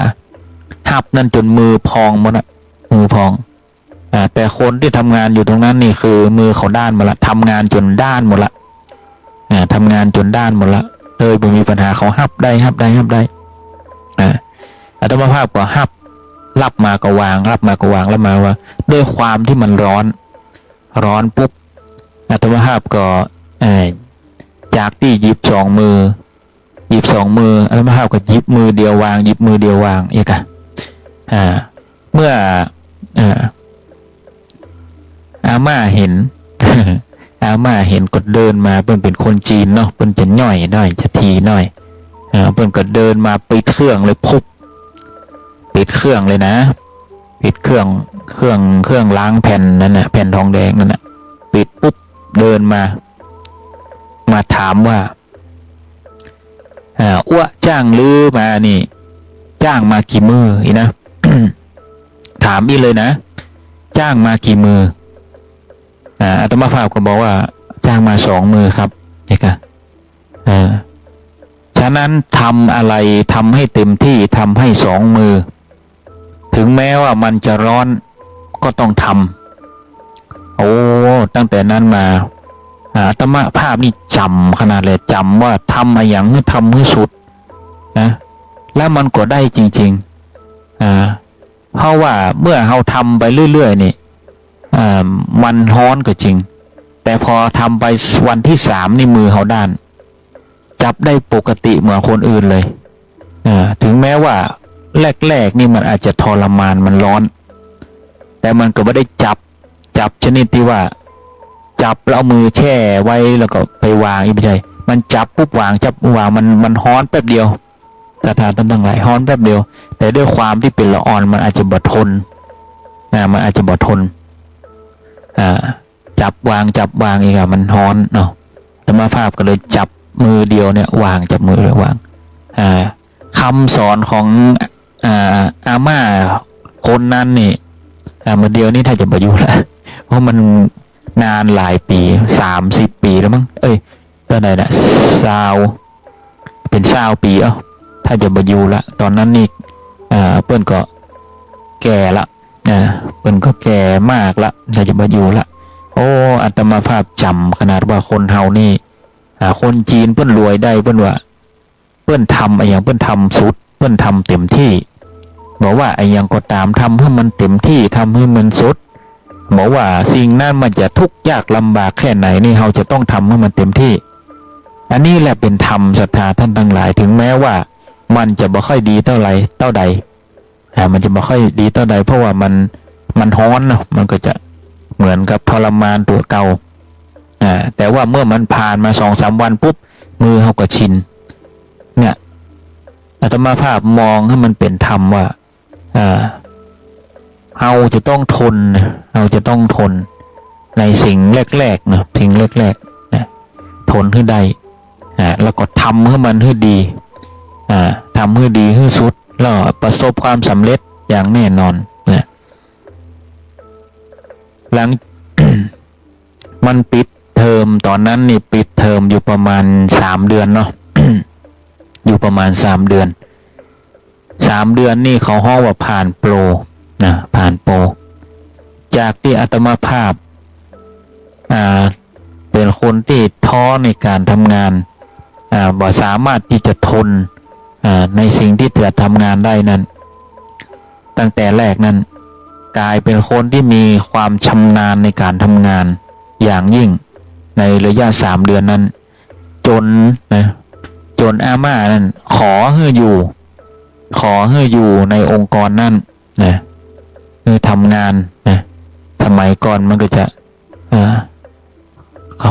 หับนั่นจนมือพองหมดมือพองแต่คนที่ทำงานอยู่ตรงนั้นนี่คือมือเขาด้านหมดละทำงานจนด้านหมดละทำงานจนด้านหมดละเลยไม่มีปัญหาเขาหับได้อาตมาภาพก็หับรับมาก็วางแล้วมาว่าด้วยความที่มันร้อนปุ๊บอาตมาภาพก็จากที่หยิบ2 มืออาตมาภาพก็หยิบมือเดียววางอีกเมื่ออาม่าเห็น อาม่าเห็นก็เดินมาเพิ่นเป็นคนจีนเนาะเพิ่นจะย่อยหน่อยจะทีหน่อยเพิ่นก็เดินมาปิดเครื่องเลยพุบปิดเครื่องเลยนะปิดเครื่องล้างแผ่นนั่นน่ะแผ่นทองแดงนั่นน่ะปิดปุ๊บเดินมาถามว่า อ้วจ้างลือมานี่จ้างมากี่มืออีนะ ถามอีเลยนะจ้างมากี่มืออาตมาภาพก็บอกว่าจ้างมา2 มือครับนี่ค่ะฉะนั้นทำอะไรทำให้เต็มที่ทำให้2 มือถึงแม้ว่ามันจะร้อนก็ต้องทำโอ้ตั้งแต่นั้นมาอาตมาภาพนี่จำขนาดเลยจำว่าทำอะไรอย่างนี้ทำให้สุดนะแล้วมันก็ได้จริงๆเพราะว่าเมื่อเราทำไปเรื่อยๆนี่มันฮ้อนก็จริงแต่พอทำไปวันที่3นี่มือเขาด้านจับได้ปกติเหมือนคนอื่นเลยถึงแม้ว่าแรกๆนี่มันอาจจะทรมานมันร้อนแต่มันก็ไม่ได้จับชนิดที่ว่าจับแล้วเอามือแช่ไว้แล้วก็ไปวางไม่ใช่มันจับปุ๊บวางจับวางมันฮ้อนแป๊บเดียวแต่ถ้าตั้งหลายฮ้อนแป๊บเดียวแต่ด้วยความที่เป็นละออนมันอาจจะบ่ทนมันอาจจะบ่ทนจับวางอีกมันฮ้อนเนาะแต่มาภาพก็เลยจับมือเดียวเนี่ยวางจับมือเลยวางคำสอนของอาม่าคนนั้นนี่มาเดียวนี่ถ้าจะประยุกต์ละเพราะมันนานหลายปี30 ปีแล้วมั้งเท่าไหร่นะเป็น20 ปีถ้าจะประยุกต์ละตอนนั้นนี่เปิ้นก็แก่ละเปิ้นก็แก่มากละถ้าจะประยุกต์ละโอ้อาตมาภาพจำขนาดว่าคนเฮานี่คนจีนเปิ้นรวยได้เปิ้นว่าเปิ้นทำอะไรอย่างเปิ้นทำสุดเปิ้นทำเต็มที่บอกว่าไอ้ยังก็ตามทำให้มันเต็มที่ทำให้มันสุดบอกว่าสิ่งนั้นมันจะทุกข์ยากลำบากแค่ไหนนี่เราจะต้องทำให้มันเต็มที่อันนี้แหละเป็นธรรมศรัทธาท่านทั้งหลายถึงแม้ว่ามันจะบ่ค่อยดีเท่าใดมันจะบ่ค่อยดีเท่าใดเพราะว่ามันฮ้อนเนาะมันก็จะเหมือนกับทรมานตัวเก่าแต่ว่าเมื่อมันผ่านมา2-3 วันปุ๊บมือเขาก็ชินเนี่ยอาตมาภาพมองให้มันเป็นธรรมว่าเราจะต้องทนในสิ่งแรกๆนะสิ่งแรกๆนะทนให้ได้แล้วก็ทำให้มันให้ดีทำให้ดีให้สุดแล้วประสบความสำเร็จอย่างแน่นอนนะหลัง มันปิดเทอมตอนนั้นนี่ปิดเทอมอยู่ประมาณ3 เดือนเนาะ อยู่ประมาณ3 เดือนนี่เขาฮ้อว่าผ่านโปรนะผ่านโปรจากที่อาตมาภาพเป็นคนที่ท้อในการทำงานบ่สามารถที่จะทนในสิ่งที่จะทำงานได้นั้นตั้งแต่แรกนั้นกลายเป็นคนที่มีความชำนาญในการทำงานอย่างยิ่งในระยะ3 เดือนนั้นจนอาม่านั้นขอให้อยู่ในองค์กรนั้นนะคือทำงานนะสมัยก่อนมันก็จะ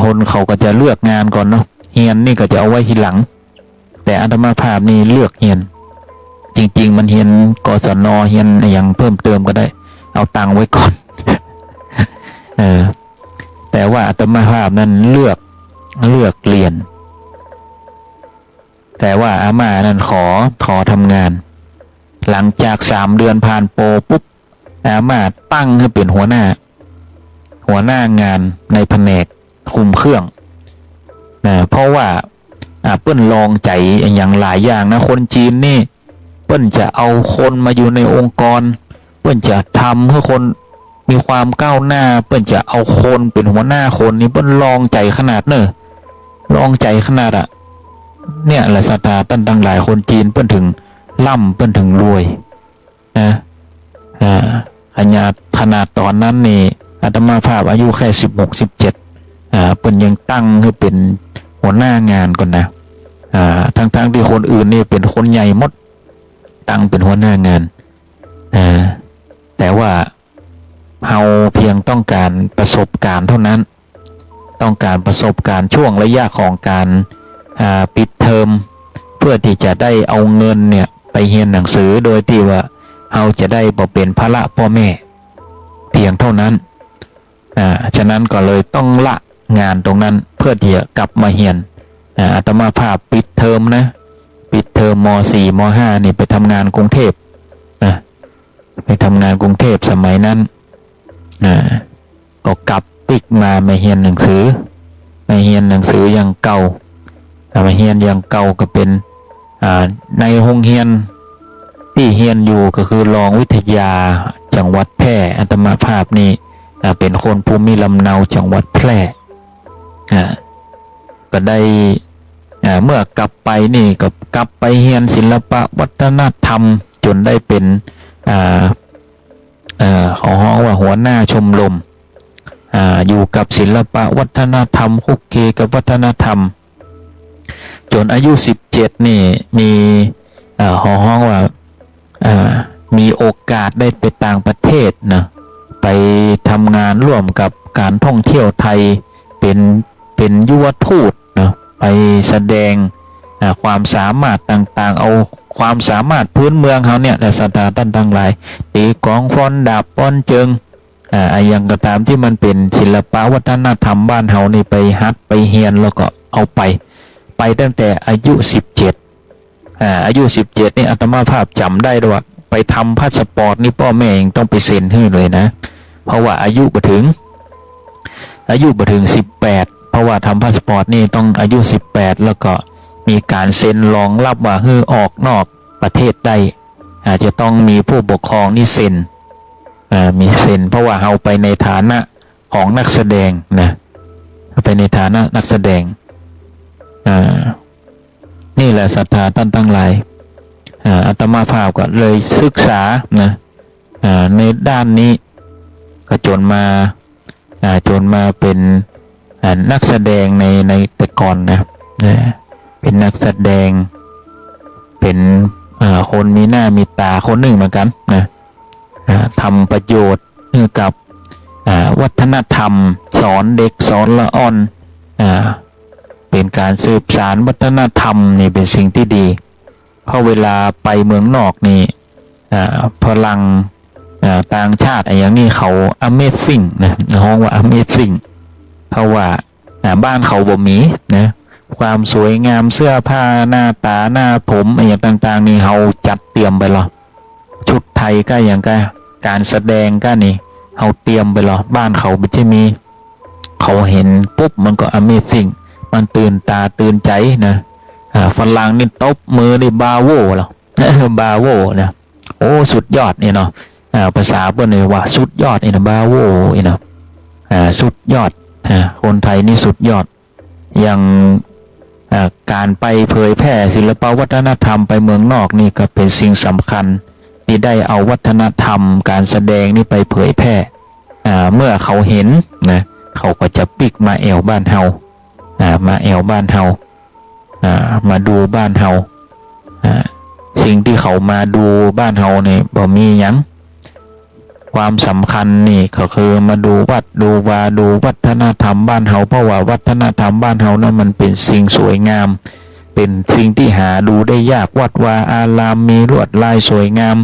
คนเขาก็จะเลือกงานก่อนเนาะเฮียนนี่ก็จะเอาไว้ทีหลังแต่อาตมาภาพนี่เลือกเฮียนจริงๆมันเฮียนกศนเฮียนอย่างเพิ่มเติมก็ได้เอาตังค์ไว้ก่อน แต่ว่าอาตมาภาพนั้นเลือกเรียนแต่ว่าอาม่านั้นขอทำงานหลังจาก3 เดือนผ่านโปรปุ๊บอาม่าตั้งให้เป็นหัวหน้างานในแผนกคุมเครื่องเพราะว่าเปิ้นลองใจอย่างหลายอย่างนะคนจีนนี่เปิ้นจะเอาคนมาอยู่ในองค์กรเปิ้นจะทำให้คนมีความก้าวหน้าเปิ้นจะเอาคนเป็นหัวหน้าคนนี่เปิ้นลองใจขนาดลองใจขนาดเนี่ยแหละศรัทธาท่านทั้งหลายคนจีนเปิ้นถึงล่ำเปิ้นถึงรวยนะขนาดตอนนั้นนี่อาตมาภาพอายุแค่16-17เปิ้นยังตั้งให้เป็นหัวหน้างานก่อนนะทั้งที่คนอื่นนี่เป็นคนใหญ่หมดตั้งเป็นหัวหน้างานแต่ว่าเราเพียงต้องการประสบการณ์เท่านั้นต้องการประสบการณ์ช่วงระยะของการปิดเทอมเพื่อที่จะได้เอาเงินเนี่ยไปเรียนหนังสือโดยที่ว่าเราจะได้บ่เป็นภาระพ่อแม่เพียงเท่านั้นฉะนั้นก็เลยต้องละงานตรงนั้นเพื่อที่จะกลับมาเรียนอาตมาภาพปิดเทอมนะ ปิดเทอมม .4 ม .5 นี่ไปทำงานกรุงเทพนะไปทำงานกรุงเทพสมัยนั้นก็กลับปิกมาไม่เรียนหนังสือไม่เรียนหนังสืออย่างเก่าไม่เรียนอย่างเก่าก็เป็นในโรงเรียนที่เรียนอยู่ก็คือรองวิทยาจังหวัดแพร่อาตมาภาพนี่เป็นคนภูมิลำเนาจังหวัดแพร่ก็ได้เมื่อกลับไปนี่ก็กลับไปเรียนศิลปะวัฒนธรรมจนได้เป็นเขาฮ้องว่าหัวหน้าชมรมอยู่กับศิลปะวัฒนธรรมคุกคีกับวัฒนธรรมจนอายุ17นี่มีเขาฮ้องว่ามีโอกาสได้ไปต่างประเทศนะไปทำงานร่วมกับการท่องเที่ยวไทยเป็นยุวทูตนะไปแสดงความสามารถต่างๆเอาความสามารถพื้นเมืองเขาเนี่ยและสถานท่านทั้งหลายตีกลองฟ้อนดาบป้อนเจิงอย่างก็ตามที่มันเป็นศิลปะวัฒนธรรมบ้านเฮานี่ไปฮัดไปเฮียนแล้วก็เอาไปตั้งแต่อายุ17อายุ17นี่อาตมาภาพจำได้ด้วยว่าไปทำพาสปอร์ตนี่พ่อแม่เองต้องไปเซ็นให้เลยนะเพราะว่าอายุบ่ถึง18เพราะว่าทำพาสปอร์ตนี่ต้องอายุ18แล้วก็มีการเซ็นรองรับว่าให้ออกนอกประเทศได้อาจจะต้องมีผู้ปกครองนี่เซ็นมีเซ็นเพราะว่าเราไปในฐานะของนักแสดงนะไปในฐานะนักแสดงนี่แหละศรัทธาท่านทั้งหลายอาตมาภาพก็เลยศึกษานะในด้านนี้ก็จนมาเป็นนักแสดงในแต่ก่อนนะเป็นนักแสดงเป็นคนมีหน้ามีตาคนหนึ่งเหมือนกันนะทำประโยชน์กับวัฒนธรรมสอนเด็กสอนละอ่อนเป็นการสืบสานวัฒนธรรมนี่เป็นสิ่งที่ดีเพราะเวลาไปเมืองนอกนี่พลังต่างชาติอย่างนี้เขา Amazing นะห้องว่า Amazing เพราะว่าบ้านเขาบ่มีนะความสวยงามเสื้อผ้าหน้าตาหน้าผมอย่างต่างๆนี่เขาจัดเตรียมไปหรอชุดไทยก็อย่างก็การแสดงก็นี่เขาเตรียมไปหรอบ้านเขาไม่ใช่มีเขาเห็นปุ๊บมันก็ Amazing มันตื่นตาตื่นใจนะฝรั่งนี่ตบมือนี่บาโวหรอบาโวนะโอ้สุดยอดนี่เนาะภาษาเปิ้นเลยว่าสุดยอดนี่นะบาโวนี่เนาะสุดยอดคนไทยนี่สุดยอดอย่างการไปเผยแพร่ศิลปวัฒนธรรมไปเมืองนอกนี่ก็เป็นสิ่งสำคัญที่ได้เอาวัฒนธรรมการแสดงนี่ไปเผยแพร่เมื่อเขาเห็นนะเขาก็จะปิกมาแอวบ้านเฮามาแอวบ้านเฮามาดูบ้านเฮาสิ่งที่เขามาดูบ้านเฮาเนี่ยบ่มีหยังความสำคัญนี่ก็คือมาดูวัดดูวาดูวัฒนธรรมบ้านเฮาเพราะว่าวัฒนธรรมบ้านเฮานั้นมันเป็นสิ่งสวยงามเป็นสิ่งที่หาดูได้ยากวัดวาอารามมีลวดลายสวยงาม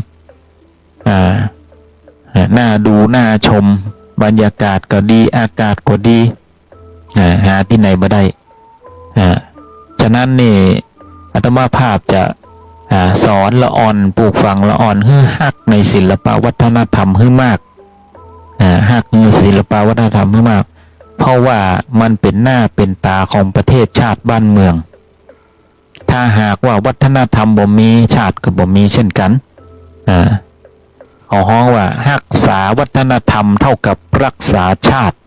น่าดูน่าชมบรรยากาศก็ดีอากาศก็ดีหาที่ไหนบ่ได้ฉะนั้นนี่อาตมาภาพจะสอนละอ่อนปลูกฝังละอ่อนให้ฮักในศิลปวัฒนธรรมให้มากฮักในศิลปวัฒนธรรมให้มากเพราะว่ามันเป็นหน้าเป็นตาของประเทศชาติบ้านเมืองถ้าหากว่าวัฒนธรรมบ่มีชาติก็บ่มีเช่นกันเขาฮ้องว่ารักษาวัฒนธรรมเท่ากับรักษาชาติ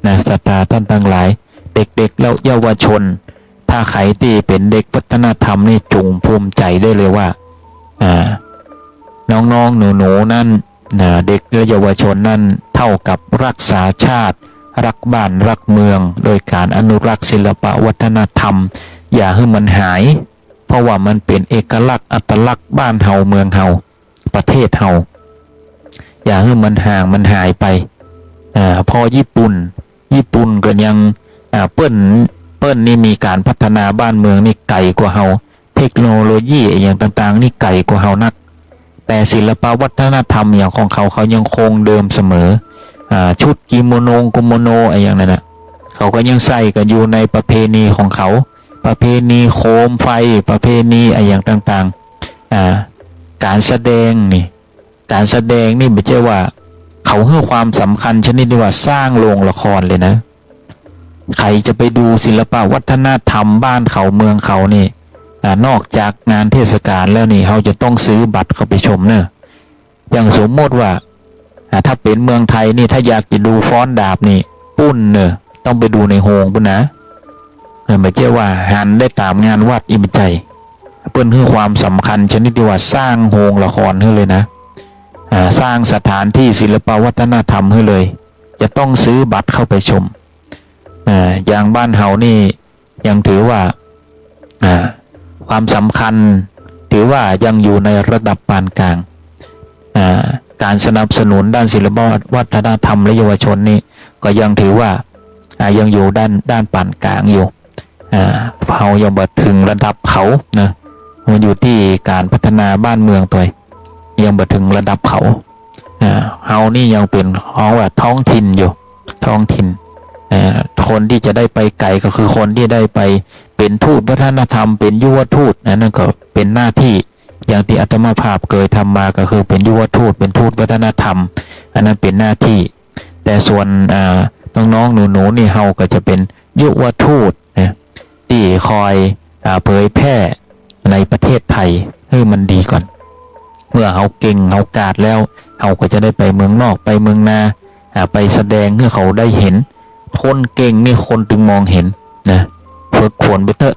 นะศรัทธาท่านทั้งหลายเด็กๆแล้วเยาวชนถ้าใครที่เป็นเด็กวัฒนธรรมนี่จงภูมิใจได้เลยว่าน้องๆหนูๆนั่นเด็กและเยาวชนนั่นเท่ากับรักษาชาติรักบ้านรักเมืองโดยการอนุรักษ์ศิลปะวัฒนธรรมอย่าให้มันหายเพราะว่ามันเป็นเอกลักษณ์อัตลักษณ์บ้านเฮาเมืองเฮาประเทศเฮาอย่าให้มันห่างมันหายไปพอญี่ปุ่นก็ยังเปิ้นนี่มีการพัฒนาบ้านเมืองนี่ไกลกว่าเฮาเทคโนโลยีอย่างต่างๆนี่ไกลกว่าเฮานักแต่ศิลปวัฒนธรรมอย่างของเขายังคงเดิมเสมอชุดกิโมโนอะไรอย่างนั้นนะเขาก็ยังใส่กันอยู่ในประเพณีของเขา ประเพณีโคมไฟประเพณีอะไรอย่างต่างๆการแสดงนี่การแสดงนี่ไม่ใช่ว่าเขาให้ความสำคัญชนิดที่ว่าสร้างโรงละครเลยนะใครจะไปดูศิลปะวัฒนธรรมบ้านเขาเมืองเขานี่นอกจากงานเทศกาลแล้วนี่เขาจะต้องซื้อบัตรเข้าไปชมเนอะอย่างสมมติว่าถ้าเป็นเมืองไทยนี่ถ้าอยากจะดูฟ้อนดาบนี่ปุ้นเนอะต้องไปดูในโฮงปุ้นนะไม่ใช่ว่าหันได้ตามงานวัดอิมใจเปิ้นให้ความสำคัญชนิดที่ว่าสร้างโฮงละครให้เลยนะสร้างสถานที่ศิลปวัฒนธรรมให้เลยจะต้องซื้อบัตรเข้าไปชมอย่างบ้านเฮานี่ยังถือว่าความสำคัญถือว่ายังอยู่ในระดับปานกลางการสนับสนุนด้านศิลปวัฒนธรรมและเยาวชนนี่ก็ยังถือว่ายังอยู่ด้านปานกลางอยู่เฮายังบ่ถึงระดับเขานะมันอยู่ที่การพัฒนาบ้านเมืองตัวยังบ่ถึงระดับเขาเฮานี่ยังเป็นเขาว่าท้องถิ่นอยู่ท้องถิ่นคนที่จะได้ไปไกลก็คือคนที่ได้ไปเป็นทูตวัฒนธรรมเป็นยุวทูตนั่นก็เป็นหน้าที่อย่างที่อาตมาภาพเคยทำมาก็คือเป็นยุวทูตเป็นทูตวัฒนธรรมอันนั้นเป็นหน้าที่แต่ส่วนน้องๆหนูๆนี่เฮาก็จะเป็นยุวทูตที่คอยเผยแพร่ในประเทศไทยให้มันดีก่อนเมื่อเฮาเก่งเฮากาดแล้วเฮาก็จะได้ไปเมืองนอกไปเมืองนาไปแสดงให้เขาได้เห็นคนเก่งนี่คนถึงมองเห็นนะฝึกฝนไปเถอะ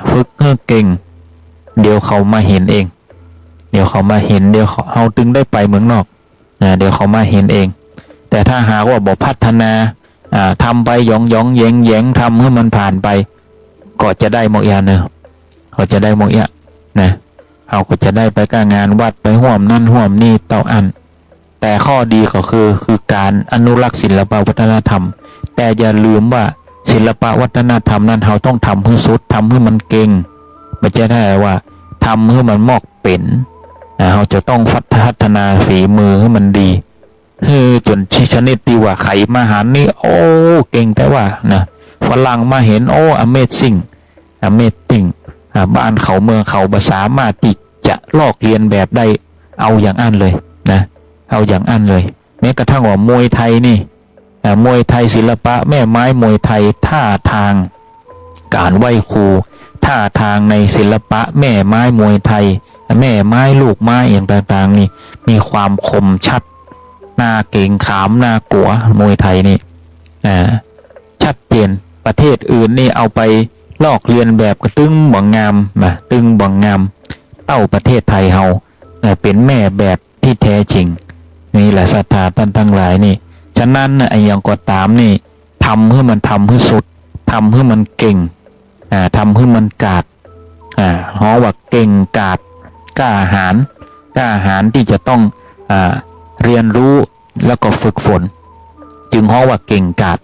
ฝึกให้เก่งเดี๋ยวเขามาเห็นเองเดี๋ยวเขามาเห็นเดี๋ยวเขาถึงได้ไปเมืองนอกเดี๋ยวเขามาเห็นเองแต่ถ้าหากว่าบ่พัฒนาทำไปหยองแยงทำให้มันผ่านไปก็จะได้หมกยาเนอะก็จะได้หมกยะนะเขาก็จะได้ไปการงานวัดไปห่วมนั่นห่วมนี่เต่าอันแต่ข้อดีก็คือการอนุรักษ์ศิลปวัฒนธรรมแต่อย่าลืมว่าศิลปวัฒนธรรมนั้นเราต้องทำให้สุดทำให้มันเก่งไม่ใช่ได้ว่าทำให้มันมอกเป็นเราจะต้องพัฒนาฝีมือให้มันดีจนชนิดที่ว่าไขมาหารนี่โอ้เก่งแต่ว่านะฝรั่งมาเห็นโอ้ Amazing บ้านเขาเมืองเขาสามารถที่จะลอกเลียนแบบได้เอาอย่างอันเลยนะเอาอย่างอันเลยแม้กระทั่งว่ามวยไทยนี่มวยไทยศิลปะแม่ไม้มวยไทยท่าทางการไหว้ครูท่าทางในศิลปะแม่ไม้มวยไทยแม่ไม้ลูกไม้อย่างต่างๆนี่มีความคมชัดหน้าเก่งขามหน้ากลัวมวยไทยนี่ชัดเจนประเทศอื่นนี่เอาไปลอกเลียนแบบกระตึงบ่งงามตึงบ่งงามเต้าประเทศไทยเฮาเป็นแม่แบบที่แท้จริงนี่แหละศรัทธาท่านทั้งหลายนี่ฉะนั้นไอ้อย่างก็ตามนี่ทำให้มันทำให้สุดทำให้มันเก่งทำให้มันกาดเพราะว่าเก่งกาดกล้าหาญที่จะต้องเรียนรู้แล้วก็ฝึกฝนจึงเพราะว่าเก่งกาด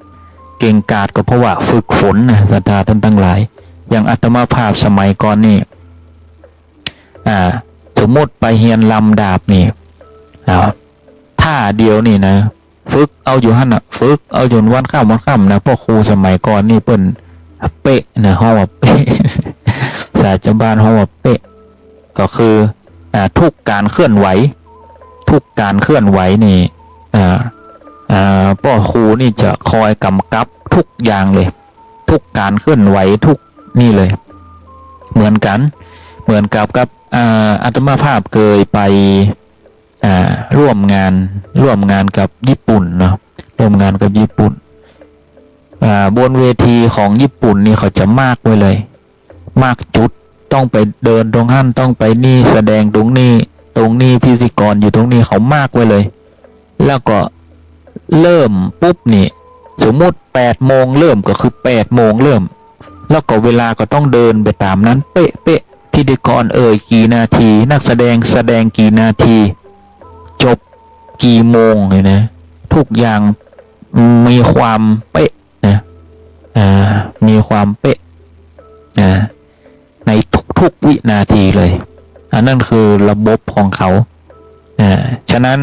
ก็เพราะว่าฝึกฝนนะศรัทธาท่านทั้งหลายอย่างอาตมาภาพสมัยก่อนนี่สมมติไปเฮียนลำดาบนี่ท่าเดียวนี่นะฝึกเอาอยู่หั่นฝึกเอาอยู่วันค่ำนะพ่อครูสมัยก่อนนี่เปิ้นเป๊ะนะเฮาว่าเป๊ะศาสตร์บ้านเฮาว่าเป๊ะก็คือทุกการเคลื่อนไหวนี่พ่อครูนี่จะคอยกำกับทุกอย่างเลยทุกการเคลื่อนไหวทุกนี่เลยเหมือนกับอาตมาภาพเคยไปร่วมงานกับญี่ปุ่นเนาะร่วมงานกับญี่ปุ่นบนเวทีของญี่ปุ่นนี่เขาจะมากไว้เลยมากจุดต้องไปเดินตรงนั้นต้องไปนี่แสดงตรงนี้พิธีกรอยู่ตรงนี้เขามากไว้เลยแล้วก็เริ่มปุ๊บนี่สมมติ8 โมงเริ่มก็คือ8 โมงเริ่มแล้วก็เวลาก็ต้องเดินไปตามนั้นเป๊ะพิธีกรกี่นาทีนักแสดงกี่นาทีจบกี่โมงเลยนะทุกอย่างมีความเป๊ะนะมีความเป๊ะในทุกวินาทีเลยอันนั้นคือระบบของเขาฉะนั้น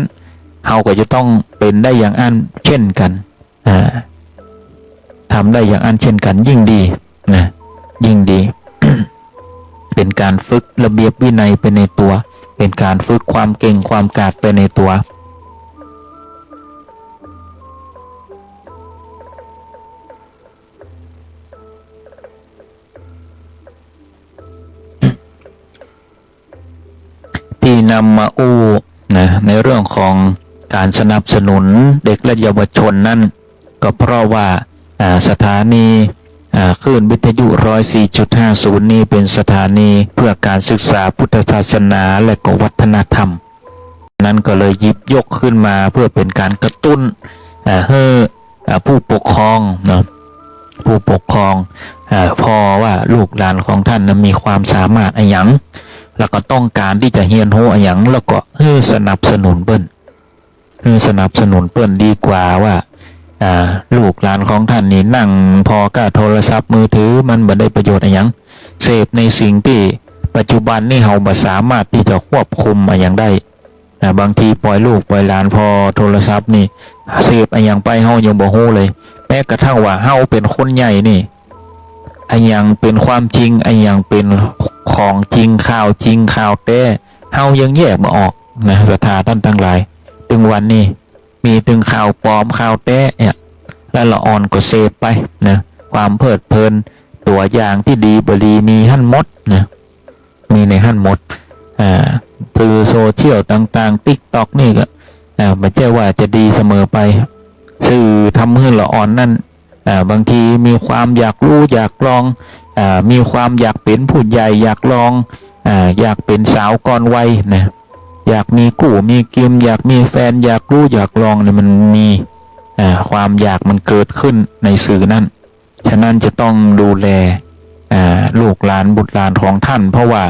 เราก็จะต้องเป็นได้อย่างอันเช่นกันทำได้อย่างอันเช่นกันยิ่งดีนะ ยิ่งดี เป็นการฝึกระเบียบวินัยไปในตัว เป็นการฝึกความเก่งความกาจไปในตัวที่นำมาอู้นะในเรื่องของการสนับสนุนเด็กและเยาวชนนั่นก็เพราะว่าสถานีคลื่นวิทยุ 104.50 นี้เป็นสถานีเพื่อการศึกษาพุทธศาสนาและก็วัฒนธรรมนั้นก็เลยหยิบยกขึ้นมาเพื่อเป็นการกระตุ้นให้ผู้ปกครองนะผู้ปกครองพอว่าลูกหลานของท่านมีความสามารถอะไรอย่างแล้วก็ต้องการที่จะเฮียนโหอะไรอย่างแล้วก็สนับสนุนเปิ้นสนับสนุนเปิ้นดีกว่าว่าลูกหลานของท่านนี่นั่งพอกับโทรศัพท์มือถือมันบ่ได้ประโยชน์อะไรอย่างเสพในสิ่งที่ปัจจุบันนี่เราบ่สามารถที่จะควบคุมอะไรอย่างได้บางทีปล่อยลูกปล่อยหลานพอโทรศัพท์นี่เสพอะไรอย่างไปเฮายังบ่ฮู้เลยแม้กระทั่งว่าเฮาเป็นคนใหญ่นี่อะไรอย่างเป็นความจริงอะไรอย่างเป็นของจริงข่าวจริงข่าวแท้เฮายังแยกบ่ออกนะศรัทธาท่านทั้งหลายถึงวันนี้มีถึงข่าวปลอมข่าวแท้เนี่ยแล้วละอ่อนก็เสพไปนะความเพลิดเพลินตัวอย่างที่ดีบ่ดีมีหั่นหมดนะมีในหั่นหมดสื่อโซเชียลต่างๆ TikTok นี่ก็ไม่ใช่ว่าจะดีเสมอไปสื่อทำให้ละอ่อนนั่นบางทีมีความอยากรู้อยากลองมีความอยากเป็นผู้ใหญ่อยากลองอยากเป็นสาวก่อนวัยนะอยากมีกู้มีกิมอยากมีแฟนอยากรู้อยากลองเนี่ยมันมีความอยากมันเกิดขึ้นในสื่อนั้นฉะนั้นจะต้องดูแลลูกหลานบุตรหลานของท่านเพราะว่า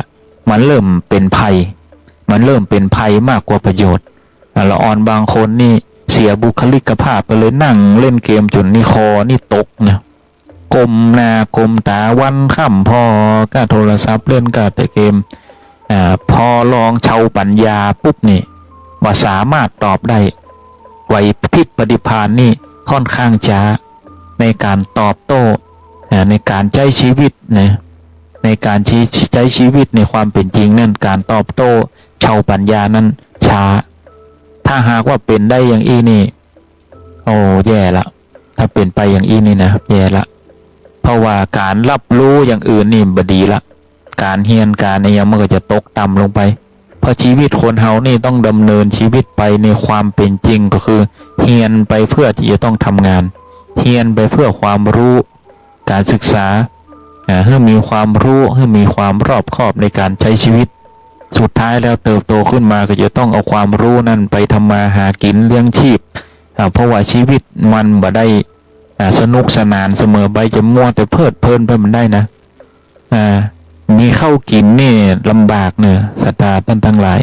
มันเริ่มเป็นภัยมากกว่าประโยชน์ละอ่อนบางคนนี่เสียบุคลิกภาพไปเลยนั่งเล่นเกมจนนี่คอนี่ตกนะกลมหน้ากลมตาวันค่ำพอก็โทรศัพท์เล่นก็แต่เกมพอลองเชาปัญญาปุ๊บนี่ว่าสามารถตอบได้ไหวพริบปฏิภาณนี่ค่อนข้างช้าในการตอบโต้ในการใช้ชีวิตนะในการใช้ชีวิตในความเป็นจริงนั่นการตอบโต้เชาปัญญานั้นช้าถ้าหากว่าเป็นได้อย่างอีนี่โอ้แย่ละถ้าเป็นไปอย่างอีนี่นะแย่ละเพราะว่าการรับรู้อย่างอื่นนี่บดีละการเฮียนการอะไรมันก็จะตกต่ำลงไปเพราะชีวิตคนเฮานี่ต้องดำเนินชีวิตไปในความเป็นจริงก็คือเฮียนไปเพื่อที่จะต้องทำงานเฮียนไปเพื่อความรู้การศึกษาให้มีความรู้ให้มีความรอบคอบในการใช้ชีวิตสุดท้ายแล้วเติบโตขึ้นมาก็จะต้องเอาความรู้นั่นไปทำมาหากินเลี้ยงชีพเพราะว่าชีวิตมันบ่ได้สนุกสนานเสมอไปจะมัวแต่เพลิดเพลินไปมันได้นะมีข้าวกินนี่ลำบากเนอะศรัทธาท่านทั้งหลาย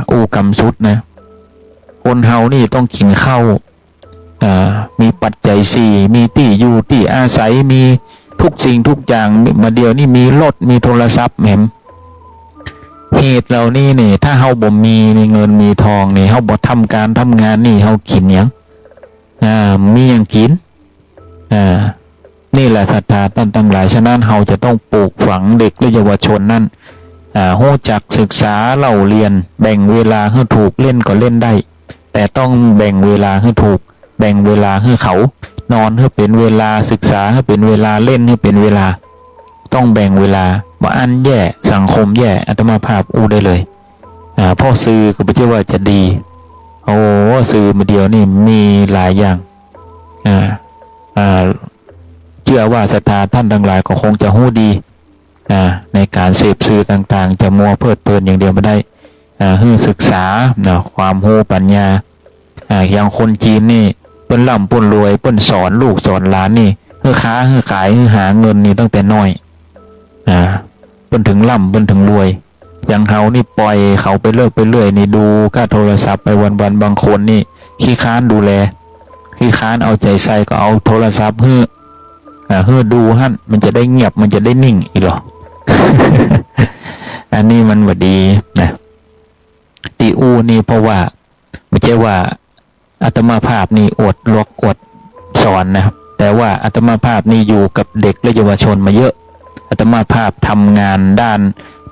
อู้กรรมสุดนะคนเฮานี่ต้องกินข้าวมีปัจจัยสี่มีที่อยู่ที่อาศัยมีทุกสิ่งทุกอย่างมาเดียวนี่มีรถมีโทรศัพท์แหมเหตุเหล่านี้นี่ถ้าเฮาบ่มีเงินมีทองนี่เฮาบ่ทำการทำงานนี่เฮากินหยังมีหยังกินนี่แหละศรัทธาท่านทั้งหลายฉะนั้นเฮาจะต้องปลูกฝังเด็กและเยาวชนนั่นรู้จักศึกษาเล่าเรียนแบ่งเวลาให้ถูกเล่นก็เล่นได้แต่ต้องแบ่งเวลาให้ถูกแบ่งเวลาให้เขานอนให้เป็นเวลาศึกษาให้เป็นเวลาเล่นให้เป็นเวลาต้องแบ่งเวลาว่าอันแย่สังคมแย่อาตมาภาพอู้ได้เลยพ่อสื่อก็ไม่ใช่ว่าจะดีโอ้สื่อมาเดียวนี่มีหลายอย่างเชื่อว่าศรัทธาท่านทั้งหลายก็คงจะหู้ดีในการเสพสื่อต่างๆจะมัวเพลิดเพลินอย่างเดียวไม่ได้ให้ศึกษาความรู้ปัญญาอย่างคนจีนนี่เปิ้นร่ำเปิ้นรวยเปิ้นสอนลูกสอนหลานนี่ให้ค้าให้ขายให้หาเงินนี่ตั้งแต่น้อยเปิ้นถึงร่ำเปิ้นถึงรวยอย่างเฮานี่ปล่อยเขาไปเรื่อยนี่ดูค่าโทรศัพท์ไปวันๆบางคนนี่ขี้ค้านดูแลขี้ค้านเอาใจใส่ก็เอาโทรศัพท์ให้ดูหั่นมันจะได้เงียบมันจะได้นิ่งอีกหรอ อันนี้มันว่าดีนะตีอูนี่เพราะว่าไม่ใช่ว่าอาตมาภาพนี่อดลอกอดสอนนะครับ แต่ว่าอาตมาภาพนี่อยู่กับเด็กและเยาวชนมาเยอะอาตมาภาพทำงานด้าน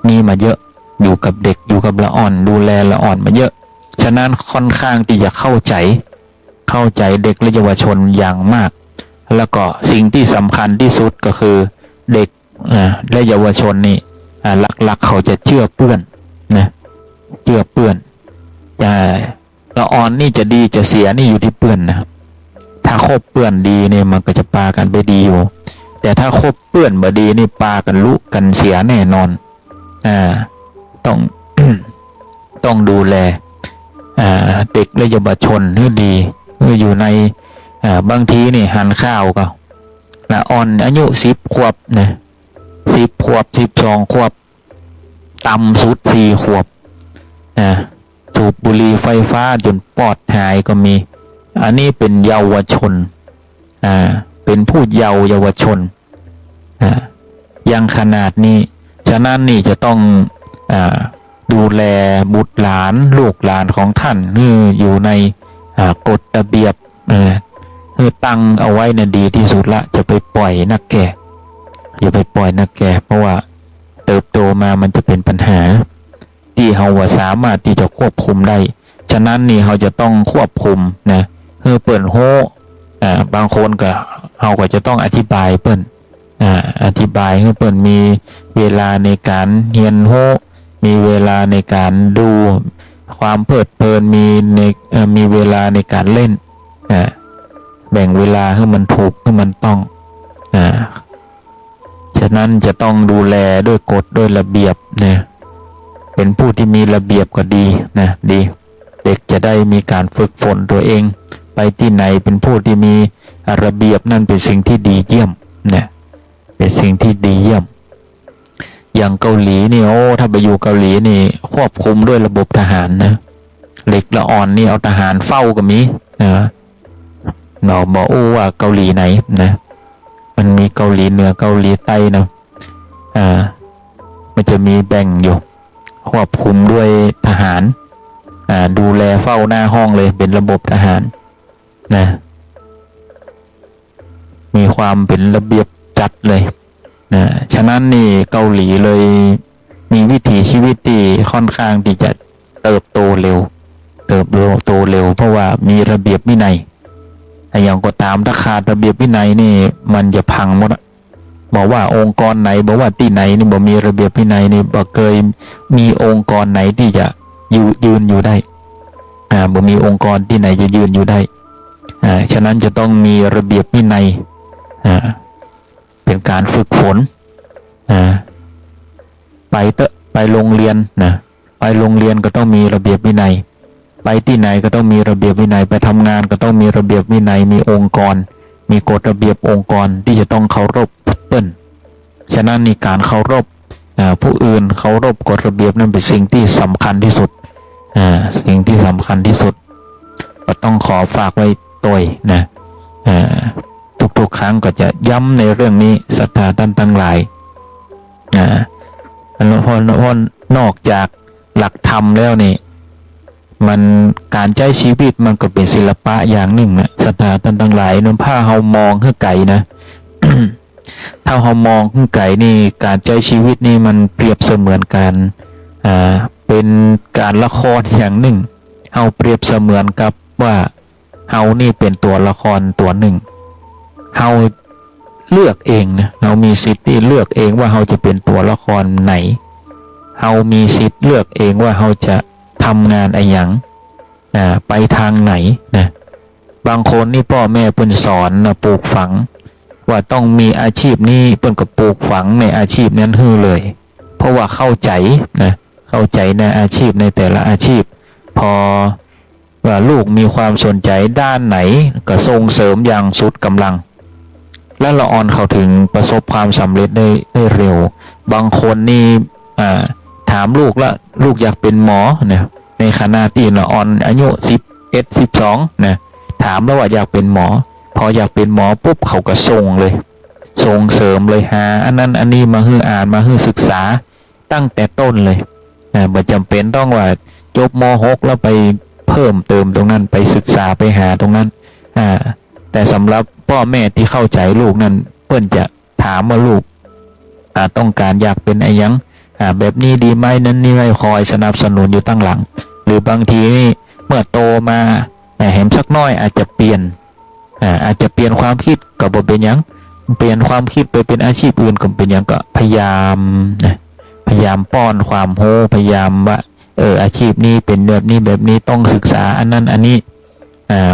นี้มาเยอะอยู่กับเด็กอยู่กับละอ่อนดูแลละอ่อนมาเยอะฉะนั้นค่อนข้างที่จะเข้าใจเด็กและเยาวชนอย่างมากแล้วก็สิ่งที่สำคัญที่สุดก็คือเด็กและเยาวชนนี่หลักๆเขาจะเชื่อเพื่อนนะเชื่อเพื่อนละอ่อนนี่จะดีจะเสียนี่อยู่ที่เพื่อนนะถ้าคบเพื่อนดีเนี่ยมันก็จะปากันไปดีอยู่แต่ถ้าคบเพื่อนบ่ดีนี่ปากันลุกันเสียแน่นอนต้อง ต้องดูแลเด็กและเยาวชนให้ดีอยู่ในบางทีนี่หันข้าวก็ละอ่อนอายุ10 ขวบนะ10 ขวบ12 ขวบต่ำสุด4 ขวบสูบบุหรี่ไฟฟ้าจนปอดหายก็มีอันนี้เป็นเยาวชนเป็นผู้เยาวชนยังขนาดนี้ฉะนั้นนี่จะต้องดูแลบุตรหลานลูกหลานของท่านอยู่ในกฎระเบียบตั้งเอาไว้เนี่ยดีที่สุดละจะไปปล่อยนักแก่อย่าไปปล่อยนักแก่เพราะว่าเติบโตมามันจะเป็นปัญหาที่เราสามารถที่จะควบคุมได้ฉะนั้นนี่เราจะต้องควบคุมนะเปิ่นโฮบางคนก็เราก็จะต้องอธิบายเปิ่นอธิบายให้เปิ่นมีเวลาในการเรียนโฮมีเวลาในการดูความเพลิดเพลินมีเวลาในการเล่นแบ่งเวลาให้มันถูกให้มันต้องฉะนั้นจะต้องดูแลด้วยกฎด้วยระเบียบเนี่ยเป็นผู้ที่มีระเบียบก็ดีนะดีเด็กจะได้มีการฝึกฝนตัวเองไปที่ไหนเป็นผู้ที่มีระเบียบนั่นเป็นสิ่งที่ดีเยี่ยมนะเป็นสิ่งที่ดีเยี่ยมอย่างเกาหลีนี่ถ้าไปอยู่เกาหลีนี่ควบคุมด้วยระบบทหารนะเล็กละอ่อนนี่เอาทหารเฝ้าก็มีเราบอกว่าเกาหลีไหนนะมันมีเกาหลีเหนือเกาหลีใต้นะมันจะมีแบ่งอยู่ควบคุมด้วยทหารดูแลเฝ้าหน้าห้องเลยเป็นระบบทหารนะมีความเป็นระเบียบจัดเลยนะฉะนั้นนี่เกาหลีเลยมีวิถีชีวิตที่ค่อนข้างที่จะเติบโตเร็วเพราะว่ามีระเบียบวินัยอย่างก็ตามถ้าขาดระเบียบวินัยนี่มันจะพังหมดบอกว่าองค์กรไหนบอกว่าที่ไหนนี่บอกมีระเบียบวินัยนี่บอกเคยมีองค์กรไหนที่จะยืนอยู่ได้บอกมีองค์กรที่ไหนจะยืนอยู่ได้ฉะนั้นจะต้องมีระเบียบวินัยเป็นการฝึกฝนไปโรงเรียนนะไปโรงเรียนก็ต้องมีระเบียบวินัยไปที่ไหนก็ต้องมีระเบียบวินัยไปทำงานก็ต้องมีระเบียบวินัยมีองค์กรมีกฎระเบียบองค์กรที่จะต้องเคารพเปิ้ลฉะนั้นในการเคารพผู้อื่นเคารพกฎระเบียบนั้นเป็นสิ่งที่สำคัญที่สุดสิ่งที่สำคัญที่สุดก็ต้องขอฝากไว้ตัวนะทุกครั้งก็จะย้ำในเรื่องนี้ศรัทธาท่านทั้งหลายเพราะนอกจากหลักธรรมแล้วนี่มันการใช้ชีวิตมันก็เป็นศิลปะอย่างหนึ่งนะศรัทธาท่านทั้งหลายนั้นผ้าเฮามองขึ้นไกลนะ ถ้าเฮามองขึ้นไกลนี่การใช้ชีวิตนี่มันเปรียบเสมือนการเป็นการละครอย่างหนึ่งเฮาเปรียบเสมือนกับว่าเฮานี่เป็นตัวละครตัวหนึ่งเฮาเลือกเองนะเรามีสิทธิ์ที่เลือกเองว่าเฮาจะเป็นตัวละครไหนเฮามีสิทธิ์เลือกเองว่าเฮาจะทำงานอะไรอย่างไปทางไหนนะบางคนนี่พ่อแม่เพิ่นสอนนะปลูกฝังว่าต้องมีอาชีพนี้เพิ่นก็ปลูกฝังในอาชีพนั้นเลยเพราะว่าเข้าใจนะเข้าใจในอาชีพในแต่ละอาชีพพอว่าลูกมีความสนใจด้านไหนก็ส่งเสริมอย่างสุดกำลังและละอ่อนเขาถึงประสบความสำเร็จได้เร็วบางคนนี่ถามลูกละลูกอยากเป็นหมอเนี่ยในขณะที่ละอ่อนอายุ11 12นะถามแล้วว่าอยากเป็นหมอพออยากเป็นหมอปุ๊บเขาก็ส่งเลยส่งเสริมเลยหาอันนั้นอันนี้มาให้อ่านมาให้ศึกษาตั้งแต่ต้นเลยไม่จำเป็นต้องว่าจบม.6แล้วไปเพิ่มเติมตรงนั้นไปศึกษาไปหาตรงนั้น แต่สำหรับพ่อแม่ที่เข้าใจลูกนั้นเปิ้นจะถามว่าลูกต้องการอยากเป็นอะไรยังแบบนี้ดีไหมนั้นนี่ไม่คอยสนับสนุนอยู่ตั้งหลังหรือบางทีนี่เมื่อโตมาเห็นสักน้อยอาจจะเปลี่ยนความคิดก็บ่เป็นหยังเปลี่ยนความคิดไปเป็นอาชีพอื่นก็เป็นหยังก็พยายามป้อนความรู้พยายามว่าอาชีพนี้เป็นแบบนี้ต้องศึกษาอันนั้นอันนี้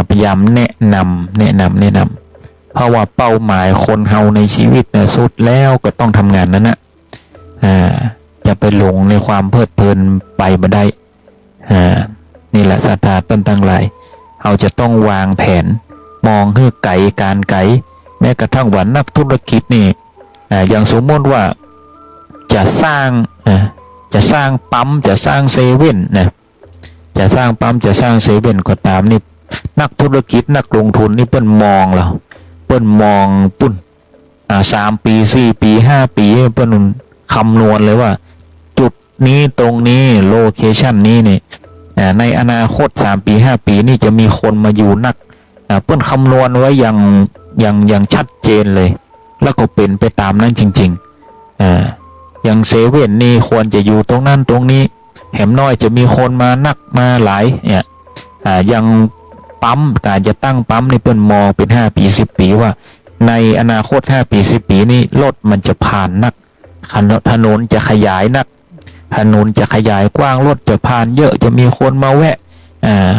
พยายามแนะนำเพราะว่าเป้าหมายคนเฮาในชีวิตเนี่ยสุดแล้วก็ต้องทำงานนั้นนะจะไปหลงในความเพลิดเพลินไปบ่ได้นี่แหละศรัทธาต้นตั้งหลายเราจะต้องวางแผนมองให้ไกลการไกลแม้กระทั่งว่านักธุรกิจนี่อย่างสมมติว่าจะสร้างปั๊มจะสร้างเซเว่นนะจะสร้างปั๊มจะสร้างเซเว่นก็ตามนี่นักธุรกิจนักลงทุนนี่เปิ้นมองเราเปิ้นมองปุ้น3 ปี4 ปี5 ปีเปิ้นคำนวณเลยว่าจุดนี้ตรงนี้โลเคชั่นนี้นี่ในอนาคต3 ปี5 ปีนี่จะมีคนมาอยู่นักเปิ้นคำนวณไว้อย่างชัดเจนเลยแล้วก็เป็นไปตามนั้นจริงๆอย่างเซเว่นนี่ควรจะอยู่ตรงนั้นตรงนี้แหมน้อยจะมีคนมานักมาหลายเนี่ยอย่างปั๊มการจะตั้งปั๊มในเปิ้นมองเป็น5 ปี10 ปีว่าในอนาคต5 ปี10 ปีนี้รถมันจะผ่านนักถนนจะขยายนักถนนจะขยายกว้างรถจะผ่านเยอะจะมีคนมาแวะ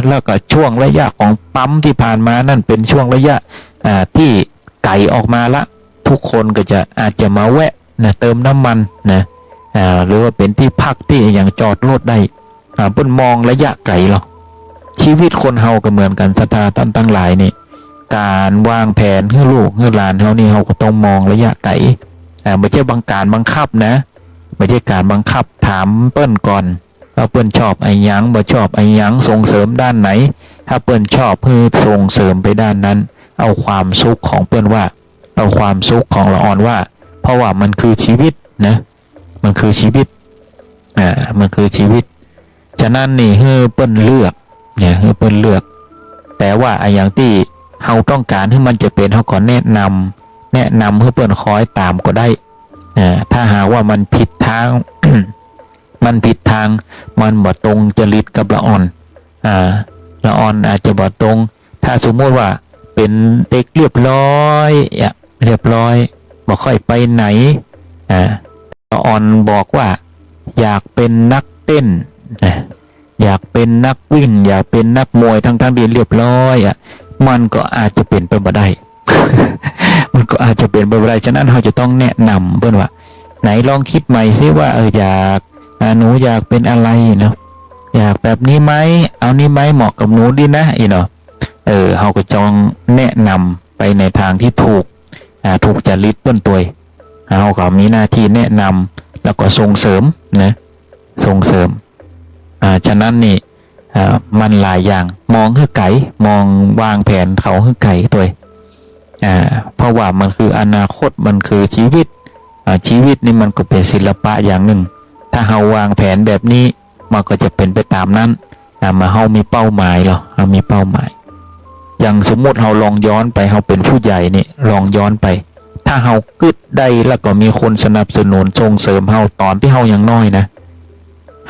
แล้วก็ช่วงระยะของปั๊มที่ผ่านมานั่นเป็นช่วงระยะที่ไกลออกมาละทุกคนก็จะอาจจะมาแวะเติมน้ำมันนะหรือว่าเป็นที่พักที่อย่างจอดรถได้เปิ้นมองระยะไกลหรอกชีวิตคนเฮาก็เหมือนกันศรัทธาท่านตั้งหลายนี่การวางแผนให้ลูกให้หลานเฮานี่เฮาก็ต้องมองระยะไกลไม่ใช่บังคับนะไม่ใช่การบังคับถามเปิ้นก่อนว่าเปิ้นชอบไอ้หยังบ่ชอบไอ้หยังส่งเสริมด้านไหนถ้าเปิ้นชอบเพื่อส่งเสริมไปด้านนั้นเอาความสุขของเปิ้นว่าเอาความสุขของละอ่อนว่าเพราะว่ามันคือชีวิตนะมันคือชีวิตมันคือชีวิตฉะนั้นนี่ให้เปิ้นเลือกให้เปิ้นเลือกแต่ว่าไอ้อย่างที่เฮาต้องการให้มันจะเป็นเฮาก็แนะนำให้เปิ้นคอยตามก็ได้ถ้าหากว่ามันผิดทาง มันผิดทางมันบ่ตรงจริตกับละอ่อนละอ่อนอาจจะบ่ตรงถ้าสมมติว่าเป็นเด็กเรียบร้อยบ่ค่อยไปไหนละอ่อนบอกว่าอยากเป็นนักเต้นอยากเป็นนักวิ่งอยากเป็นนักมวยทั้งที่เรียบร้อยมันก็อาจจะเป็นไปบ่ได้ มันก็อาจจะเป็นไปบ่ได้ฉะนั้นเราจะต้องแนะนำเพื่อนว่าไหนลองคิดใหม่ซิว่าอยากหนูอยากเป็นอะไรเนาะอยากแบบนี้ไหมเอานี้ไหมเหมาะกับหนูดีนะเนาะเราก็จองแนะนำไปในทางที่ถูกจริตเพื่อนตัวเราก็มีหน้าที่แนะนำแล้วก็ส่งเสริมนะส่งเสริมฉะนั้นนี่มันหลายอย่างมองให้ไกลมองวางแผนเขาให้ไกลตัวเพราะว่ามันคืออนาคตมันคือชีวิตนี่มันก็เป็นศิลปะอย่างหนึ่งถ้าเราวางแผนแบบนี้มันก็จะเป็นไปตามนั้นมาเรามีเป้าหมายเรามีเป้าหมายอย่างสมมติเราลองย้อนไปเราเป็นผู้ใหญ่นี่ลองย้อนไปถ้าเรากึดได้แล้วก็มีคนสนับสนุนส่งเสริมเราตอนที่เรายังน้อยนะ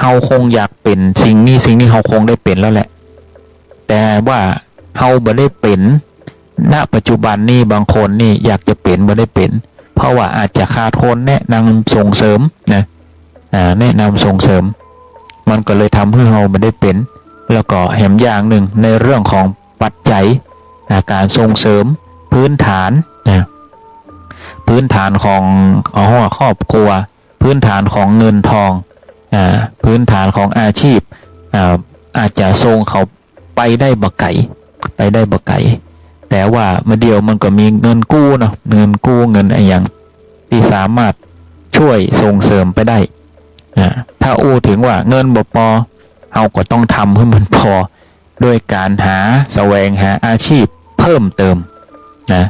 เราคงอยากเป็นสิ่งนี้เราคงได้เป็นแล้วแหละแต่ว่าเราไม่ได้เป็นณปัจจุบันนี่บางคนนี่อยากจะเป็นไม่ได้เป็นเพราะว่าอาจจะขาดคนแนะนำส่งเสริมนะแนะนำส่งเสริมมันก็เลยทำให้เราไม่ได้เป็นแล้วก็แหมอย่างหนึ่งในเรื่องของปัจจัยการส่งเสริมพื้นฐานพื้นฐานของครอบครัวพื้นฐานของเงินทองพื้นฐานของอาชีพอาจจะส่งเขาไปได้บ่ไกลแต่ว่าเมื่อเดียวมันก็มีเงินกู้เนาะเงินอะไรอย่างที่สามารถช่วยส่งเสริมไปได้ถ้าถึงว่าเงินบ่พอเราก็ต้องทำให้มันพอด้วยการแสวงหาอาชีพเพิ่มเติมนะ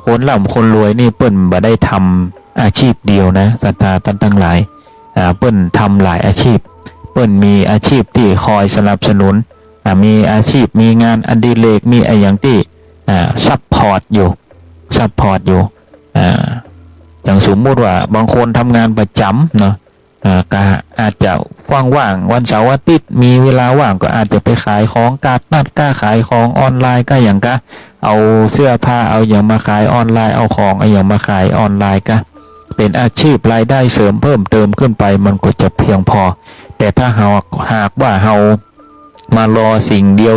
คนร่ำคนรวยนี่เปิ้นบ่ได้ทำอาชีพเดียวนะศรัทธาท่านทั้งหลายเปิ้นทำหลายอาชีพเปิ้นมีอาชีพที่คอยสนับสนุนมีอาชีพมีงานอดิเรกมีอะไรอย่างที่ ซัพพอร์ตอยู่อย่างสมมุติว่าบางคนทำงานประจำเนาะก็อาจจะว่างๆวันเสาร์อาทิตย์มีเวลาว่างก็อาจจะไปขายของกล้าขายของออนไลน์ก็อย่างก็เอาเสื้อผ้าเอาอย่างมาขายออนไลน์เอาของเอาอย่างมาขายออนไลน์ก็เป็นอาชีพรายได้เสริมเพิ่มเติมขึ้นไปมันก็จะเพียงพอแต่ถ้าหากว่าเรามารอสิ่งเดียว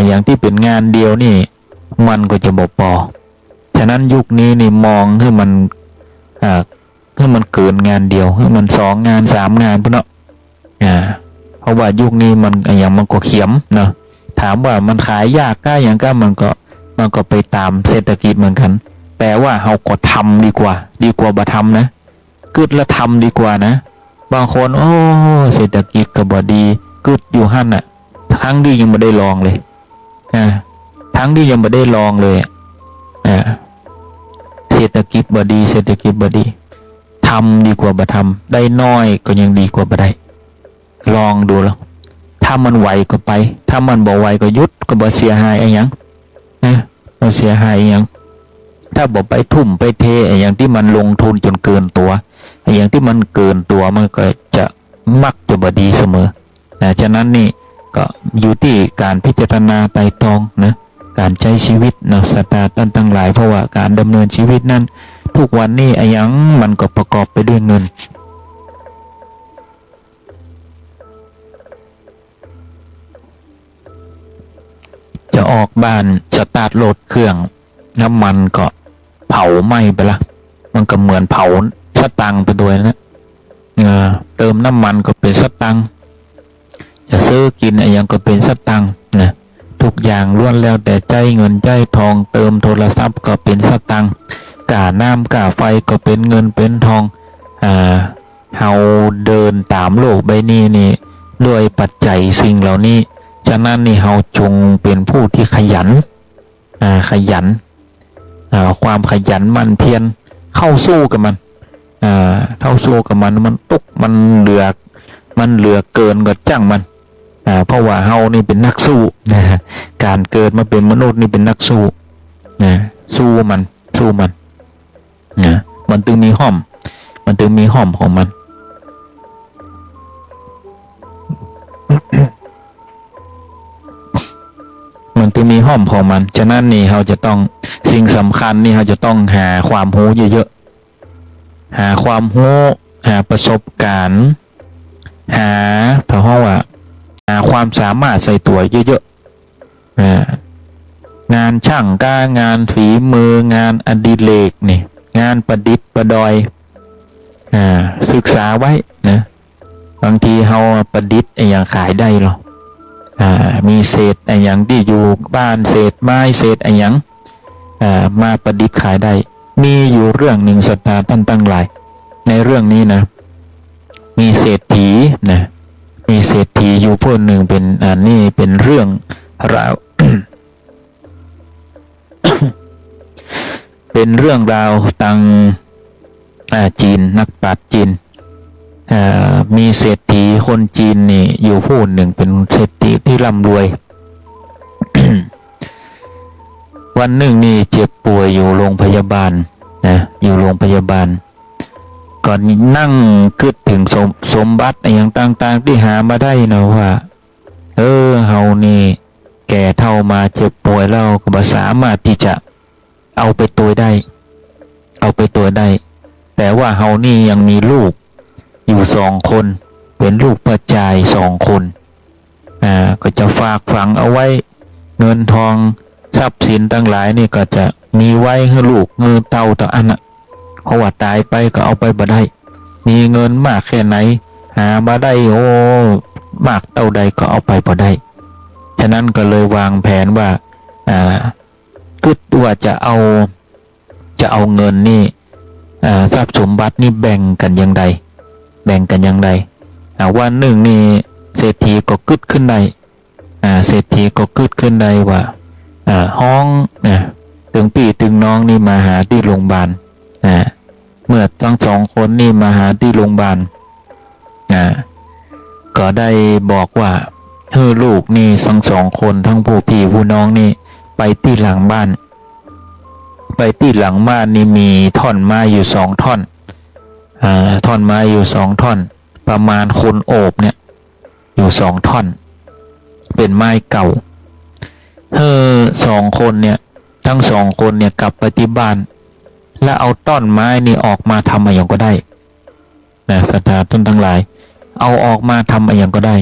อย่างที่เป็นงานเดียวนี่มันก็จะบ่พอฉะนั้นยุคนี้นี่มองให้มันเกินงานเดียวให้มัน2 งาน 3 งานเนาะเพราะว่ายุคนี้มันอย่างมันก็เขียมเนาะถามว่ามันขายยากก็อย่างก็มันก็ไปตามเศรษฐกิจเหมือนกันแต่ว่าเราก็ทำดีกว่าบ่ทำนะกึดแล้วทำดีกว่านะบางคนโอ้เศรษฐกิจก็บ่ดีกึดอยู่หั่นน่ะทั้งที่ยังไม่ได้ลองเลยทั้งที่ยังไม่ได้ลองเลยเศรษฐกิจบ่ดีทำดีกว่าบ่ทำได้น้อยก็ยังดีกว่าบ่ได้ลองดูแล้วถ้ามันไหวก็ไปถ้ามันบ่ไหวก็หยุดก็บ่เสียหายอะไรหยังบ่เสียหายหยังถ้าบ่ไปทุ่มไปเทอย่างที่มันลงทุนจนเกินตัวอย่างที่มันเกินตัวมันก็จะมักจะบ่ดีเสมอฉะนั้นนี่ก็อยู่ที่การพิจารณาไตร่ตรองนะการใช้ชีวิตนะสตาร์ตั้งหลายเพราะว่าการดำเนินชีวิตนั้นทุกวันนี้อย่างมันก็ประกอบไปด้วยเงินจะออกบ้านสตาร์ทรถเครื่องน้ำมันก็เผาไหม้ไปละมันก็เหมือนเผาสตังค์ไปด้วยนะเติมน้ำมันก็เป็นสตังค์จะซื้อกินอย่างก็เป็นสตังค์นะทุกอย่างล้วนแล้วแต่ใจเงินใจทองเติมโทรศัพท์ก็เป็นสตังค์ค่าน้ำค่าไฟก็เป็นเงินเป็นทองเฮาเดินตามโลกใบนี้นี่ด้วยปัจจัยสิ่งเหล่านี้ฉะนั้นนี่เฮาจงเป็นผู้ที่ขยันความขยันมันเพียรเข้าสู้กับมันมันตุกมันเหลือเกินก็จ้างมันเพราะว่าเฮานี่เป็นนักสู้การเกิดมาเป็นมนุษย์นี่เป็นนักสู้สู้มันมันจึงมีห้อมของมัน มันจึงมีห้อมของมันฉะนั้นนี่เราจะต้องสิ่งสำคัญนี่เราจะต้องหาความรู้เยอะๆหาความรู้หาประสบการณ์หาความสามารถใส่ตัวเยอะๆงานช่างกางานฝีมืองานอดิเรกนี่งานประดิษฐ์ประดอยศึกษาไว้นะบางทีเราประดิษฐ์อย่างขายได้หรอมีเศษอย่างที่อยู่บ้านเศษไม้เศษอย่างมาประดิษฐ์ขายได้มีอยู่เรื่องหนึ่งศรัทธาท่านตั้งหลายในเรื่องนี้นะมีเศรษฐีอยู่ผู้หนึ่งเป็นนี่เป็นเรื่องราว เป็นเรื่องราวตังจีนนักปราชญ์จีนมีเศรษฐีคนจีนนี่อยู่ผู้หนึ่งเป็นเศรษฐีที่ร่ำรวย วันหนึ่งนี่เจ็บป่วยอยู่โรงพยาบาลอยู่โรงพยาบาลก่อนนั่งคิดถึงสมบัติอย่างต่างๆที่หามาได้นะว่าเฮานี่แก่เท่ามาเจ็บป่วยแล้วก็บ่สามารถที่จะเอาไปตัวได้แต่ว่าเฮานี่ยังมีลูกอยู่2 คนเป็นลูกประจาย2 คนก็จะฝากฝังเอาไว้เงินทองทรัพย์สินทั้งหลายนี่ก็จะมีไว้ให้ลูกเงินเต่าต่ออันน่ะเพราะว่าตายไปก็เอาไปบ่ได้มีเงินมากแค่ไหนหามาได้มากเท่าใดก็เอาไปบ่ได้ฉะนั้นก็เลยวางแผนว่าคิดว่าจะเอาเงินนี่ทรัพย์สมบัตินี่แบ่งกันอย่างไรวันหนึ่งนี่เศรษฐีก็คิดขึ้นได้ว่าห้องถึงพี่ถึงน้องนี่มาหาที่โรงพยาบาลเมื่อทั้ง2 คนนี่มาหาที่โรงพยาบาลก็ได้บอกว่าลูกนี่ทั้ง2 คนทั้งผู้พี่ผู้น้องนี่ไป ไปที่หลังบ้านไปที่หลังบ้านนี่มีท่อนไม้อยู่2 ท่อนท่อนไม้อยู่2 ท่อนประมาณคนโอบเนี่ยอยู่2 ท่อนเป็นไม้เก่า2 คนเนี่ยทั้ง2 คนเนี่ยกลับไปที่บ้านแล้วเอาต้นไม้นี่ออกมาทำอะไรอย่างก็ได้นะศรัทธาท่านทั้งหลายเอาออกมาทำอะไรอย่างก็ได้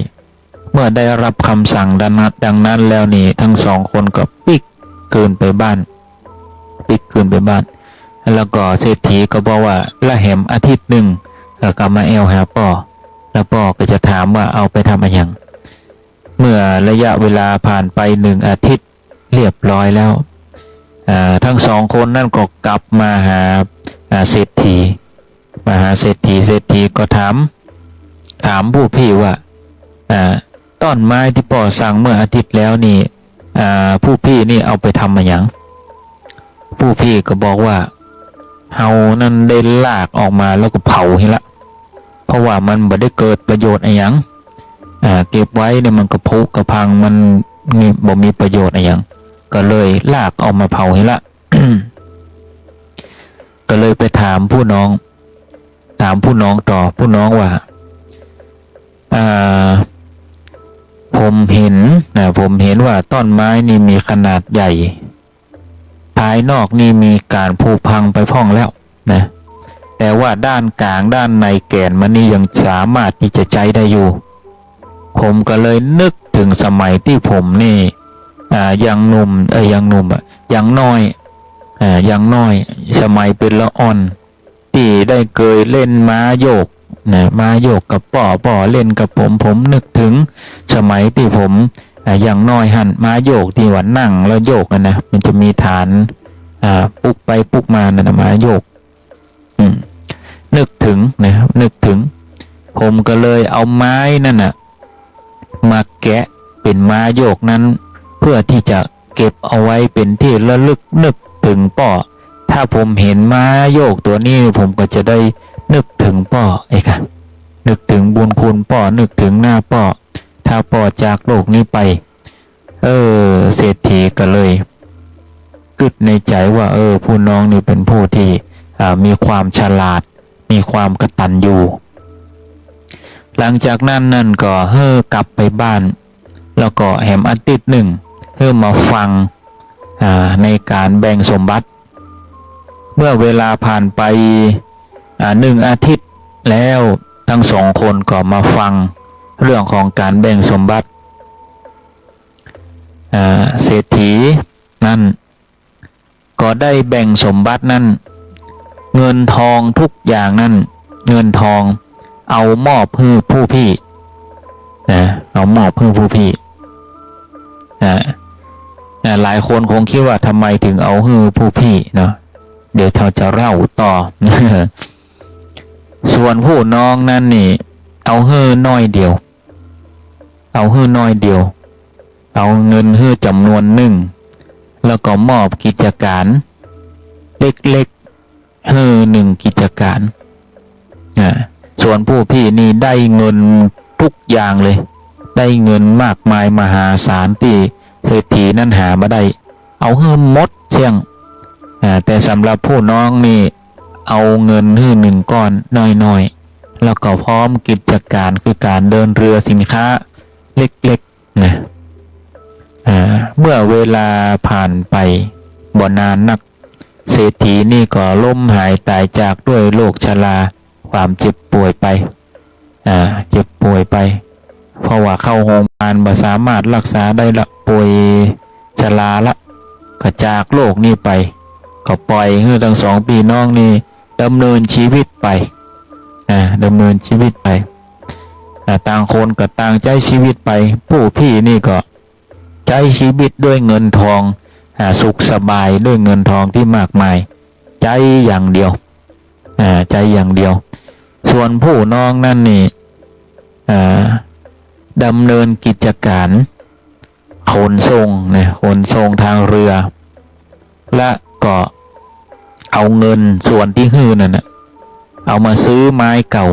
เมื่อได้รับคำสั่งดังนั้นแล้วนี่ทั้ง2 คนก็ปิกเกินไปบ้านแล้วก็เศรษฐีก็บอกว่าละแหมอาทิตย์หนึ่งแล้วก็มาแอลหาป่อแล้วป่อก็จะถามว่าเอาไปทำอะไรอย่างเมื่อระยะเวลาผ่านไป1 อาทิตย์เรียบร้อยแล้วทั้ง2 คนนั่นก็กลับมาหาเศรษฐีก็ถามผู้พี่ว่าต้นไม้ที่ป่อสั่งเมื่ออาทิตย์แล้วนี่ผู้พี่นี่เอาไปทำอะไรอย่างผู้พี่ก็บอกว่าเฮานั่นได้ลากออกมาแล้วก็เผาให้ละเพราะว่ามันบ่ได้เกิดประโยชน์อะไรอย่างเก็บไว้เนี่ยมันก็ผุกระพังมันบ่มีประโยชน์อะไรอย่างก็เลยลากออกมาเผาให้ละ ก็เลยไปถามผู้น้องต่อผู้น้องว่าผมเห็นว่าต้นไม้นี่มีขนาดใหญ่ภายนอกนี่มีการผุพังไปพ่องแล้วนะแต่ว่าด้านกลางด้านในแก่นมันนี่ยังสามารถที่จะใช้ได้อยู่ผมก็เลยนึกถึงสมัยที่ผมนี่ยังหนุ่มยังน้อยสมัยเป็นละอ่อนที่ได้เคยเล่นม้าโยกนะม้าโยกกับป่อเล่นกับผมนึกถึงสมัยที่ผมอย่างน้อยหันม้าโยกที่ว่านั่งแล้วโยกนะมันจะมีฐานปุกไปปุกมานะม้าโยกนึกถึงผมก็เลยเอาไม้นั่นน่ะมาแกะเป็นม้าโยกนั้นเพื่อที่จะเก็บเอาไว้เป็นที่ระลึกนึกถึงป่อถ้าผมเห็นม้าโยกตัวนี้ผมก็จะได้นึกถึงป่อค่ะนึกถึงบุญคุณป่อนึกถึงหน้าป่อถ้าป่อจากโลกนี้ไปเศรษฐีก็เลยกึดในใจว่าผู้น้องนี่เป็นผู้ที่มีความฉลาดมีความกตัญญูหลังจากนั้นก็กลับไปบ้านแล้วก็แหมอาทิตย์หนึ่งมาฟังในการแบ่งสมบัติเมื่อเวลาผ่านไป1 อาทิตย์แล้วทั้ง2 คนก็มาฟังเรื่องของการแบ่งสมบัติเศรษฐีนั่นก็ได้แบ่งสมบัตินั่นเงินทองทุกอย่างนั่นเงินทองเอามอบให้ผู้พี่เอามอบให้ผู้พี่หลายคนคงคิดว่าทำไมถึงเอาให้ผู้พี่เนาะเดี๋ยวเราจะเล่าต่อ ส่วนผู้น้องนั่นนี่เอาให้น้อยเดียวเอาเงินให้จำนวนหนึ่งแล้วก็มอบกิจการเล็กๆให้1 กิจการส่วนผู้พี่นี่ได้เงินทุกอย่างเลยได้เงินมากมายมหาศาลที่เศรษฐีนั่นหามาได้เอาให้หมดเชี่ยงแต่สำหรับผู้น้องนี่เอาเงินให้1 ก้อนน้อยๆแล้วก็พร้อมกิจการคือการเดินเรือสินค้าเล็กๆนะเมื่อเวลาผ่านไปบ่นานนักเศรษฐีนี่ก็ล้มหายตายจากด้วยโรคชราความเจ็บป่วยไปเพราะว่าเข้าโรงพยาบาลบ่สามารถรักษาได้ละป่วยชราละก็จากโลกนี้ไปก็ปล่อยให้ทั้ง2 พี่น้องนี่ดำเนินชีวิตไปต่างคนก็ต่างใช้ชีวิตไปผู้พี่นี่ก็ใช้ชีวิตด้วยเงินทองสุขสบายด้วยเงินทองที่มากมายใจอย่างเดียวส่วนผู้น้องนั่นนี่ดำเนินกิจการขนส่งทางเรือและก็เอาเงินส่วนที่ฮื้อนั่นน่ะเอามาซื้อไม้เก่า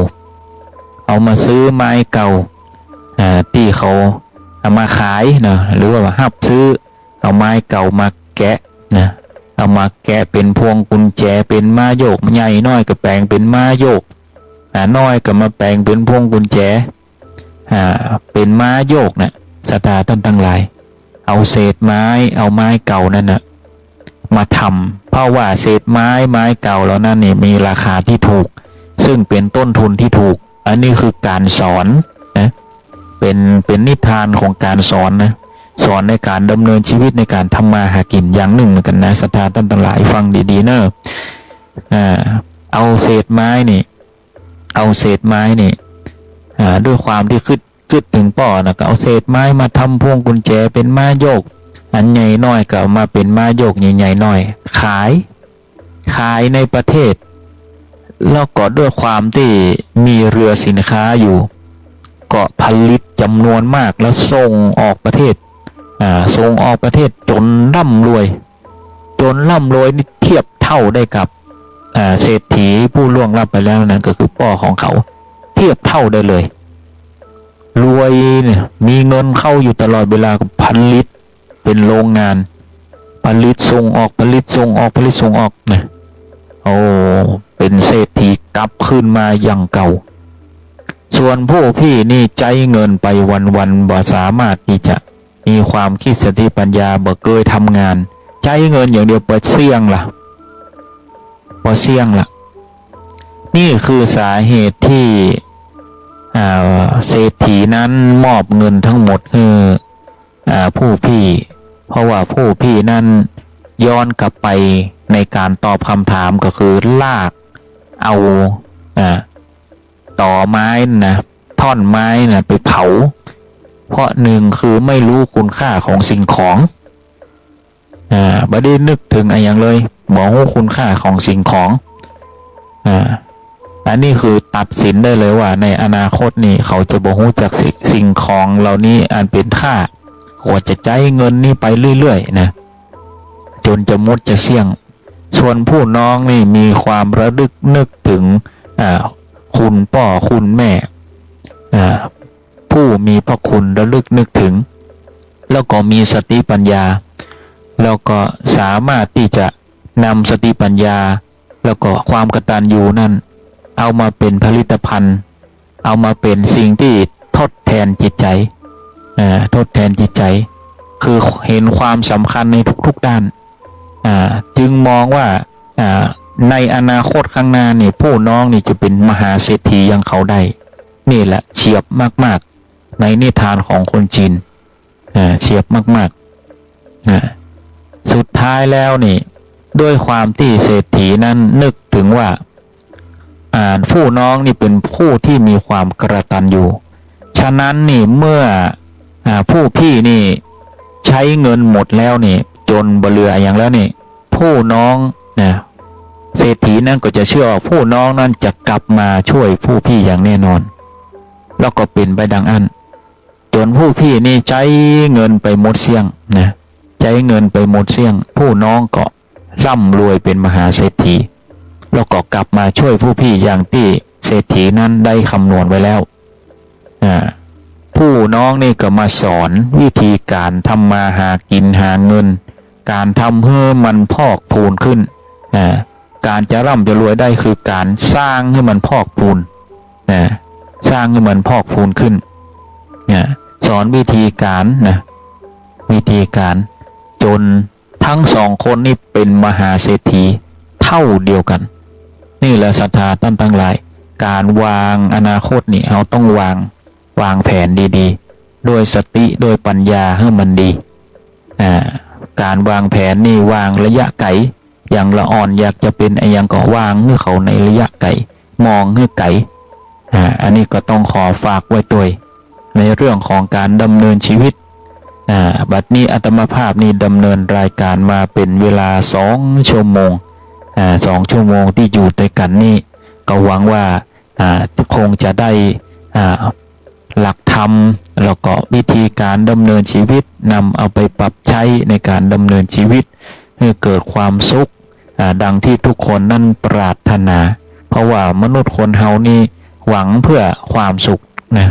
ที่เขาเอามาขายนะหรือว่าหับซื้อ เอาไม้เก่ามาแกะนะเอามาแกะเป็นพวงกุญแจเป็นม้าโยกใหญ่น้อยก็แปลงเป็นม้าโยกน้อยก็มาแปลงเป็นพวงกุญแจเป็นม้าโยกนะศรัทธาท่านทั้งหลายเอาเศษไม้เอาไม้เก่านั่นนะมาทำเพราะว่าเศษไม้เก่าแล้วนั่นนี่มีราคาที่ถูกซึ่งเป็นต้นทุนที่ถูกอันนี้คือการสอนนะเป็นนิทานของการสอนนะสอนในการดำเนินชีวิตในการทำมาหากินอย่างหนึ่งเหมือนกันนะศรัทธาท่านทั้งหลายฟังดีๆเนอะเอาเศษไม้นี่ด้วยความที่คิดถึงป่อนะก็เอาเศษไม้มาทำพวงกุญแจเป็นม้าโยกอันใหญ่น้อยก็เอามาเป็นม้าโยกใหญ่ๆน้อยขายในประเทศแล้วก็ด้วยความที่มีเรือสินค้าอยู่ก็ผลิตจำนวนมากแล้วส่งออกประเทศจนร่ำรวยนี่เทียบเท่าได้กับเศรษฐีผู้ล่วงลับไปแล้วนั่นก็คือพ่อของเขาเทียบเท่าได้เลยรวยเนี่ยมีเงินเข้าอยู่ตลอดเวลาผลิตเป็นโรงงานผลิตส่งออกนะโอ้เป็นเศรษฐีกลับขึ้นมาอย่างเก่าส่วนผู้พี่นี่ใจเงินไปวันบ่สามารถที่จะมีความคิดสติปัญญาบ่เคยทำงานใจเงินอย่างเดียวบ่เสี่ยงล่ะนี่คือสาเหตุที่เศรษฐีนั้นมอบเงินทั้งหมดให้ผู้พี่เพราะว่าผู้พี่นั้นย้อนกลับไปในการตอบคำถามก็คือลากเอาต่อไม้นะท่อนไม้นะไปเผาเพราะหนึ่งคือไม่รู้คุณค่าของสิ่งของไม่ได้นึกถึงอะไรอย่างเลยบอกว่าคุณค่าของสิ่งของอันนี้คือตัดสินได้เลยว่าในอนาคตนี่เขาจะบ่รู้จักสิ่งของเหล่านี้อันเป็นค่าว่าจะใช้เงินนี่ไปเรื่อยๆนะจนจะมดจะเสี่ยงส่วนผู้น้องนี่มีความระลึกนึกถึงคุณพ่อคุณแม่ผู้มีพระคุณระลึกนึกถึงแล้วก็มีสติปัญญาแล้วก็สามารถที่จะนำสติปัญญาแล้วก็ความกตัญญูนั่นเอามาเป็นผลิตภัณฑ์เอามาเป็นสิ่งที่ทดแทนจิตใจคือเห็นความสำคัญในทุกๆด้านจึงมองว่าในอนาคตข้างหน้านี่ผู้น้องนี่จะเป็นมหาเศรษฐีอย่างเขาได้นี่แหละเฉียบมากๆในนิทานของคนจีนเฉียบมากๆสุดท้ายแล้วนี่ด้วยความที่เศรษฐีนั้นนึกถึงว่าผู้น้องนี่เป็นผู้ที่มีความกตัญญูฉะนั้นนี่เมื่อผู้พี่นี่ใช้เงินหมดแล้วนี่จนบ่เหลืออย่างแล้วนี่ผู้น้องนะเศรษฐีนั่นก็จะเชื่อว่าผู้น้องนั้นจะกลับมาช่วยผู้พี่อย่างแน่นอนแล้วก็เป็นไปดังอันจนผู้พี่นี่ใช้เงินไปหมดเสี่ยงนะใช้เงินไปหมดเสี่ยงผู้น้องก็ร่ำรวยเป็นมหาเศรษฐีแล้วก็กลับมาช่วยผู้พี่อย่างที่เศรษฐีนั้นได้คำนวณไว้แล้วผู้น้องนี่ก็มาสอนวิธีการทำมาหากินหาเงินการทำให้มันพอกพูนขึ้นการจะร่ำจะรวยได้คือการสร้างให้มันพอกพูนสร้างให้มันพอกพูนขึ้นสอนวิธีการจนทั้งสองคนนี่เป็นมหาเศรษฐีเท่าเดียวกันนี่แหละศรัทธาท่านทั้งหลายการวางอนาคตนี่เราต้องวางแผนดีๆด้วยสติด้วยปัญญาให้มันดีการวางแผนนี่วางระยะไกลอย่างละอ่อนอยากจะเป็นไอ้ยังก็วางเมื่อเขาในระยะไกลมองเมื่อไกลอันนี้ก็ต้องขอฝากไว้ตัวในเรื่องของการดำเนินชีวิตบัดนี้อาตมาภาพนี่ดำเนินรายการมาเป็นเวลา2 ชั่วโมง2 ชั่วโมงที่อยู่ด้วยกันนี่ก็หวังว่าคงจะได้หลักธรรมแล้วก็วิธีการดำเนินชีวิตนำเอาไปปรับใช้ในการดำเนินชีวิตให้เกิดความสุขดังที่ทุกคนนั่นปรารถนาเพราะว่ามนุษย์คนเฮานี่หวังเพื่อความสุขนะ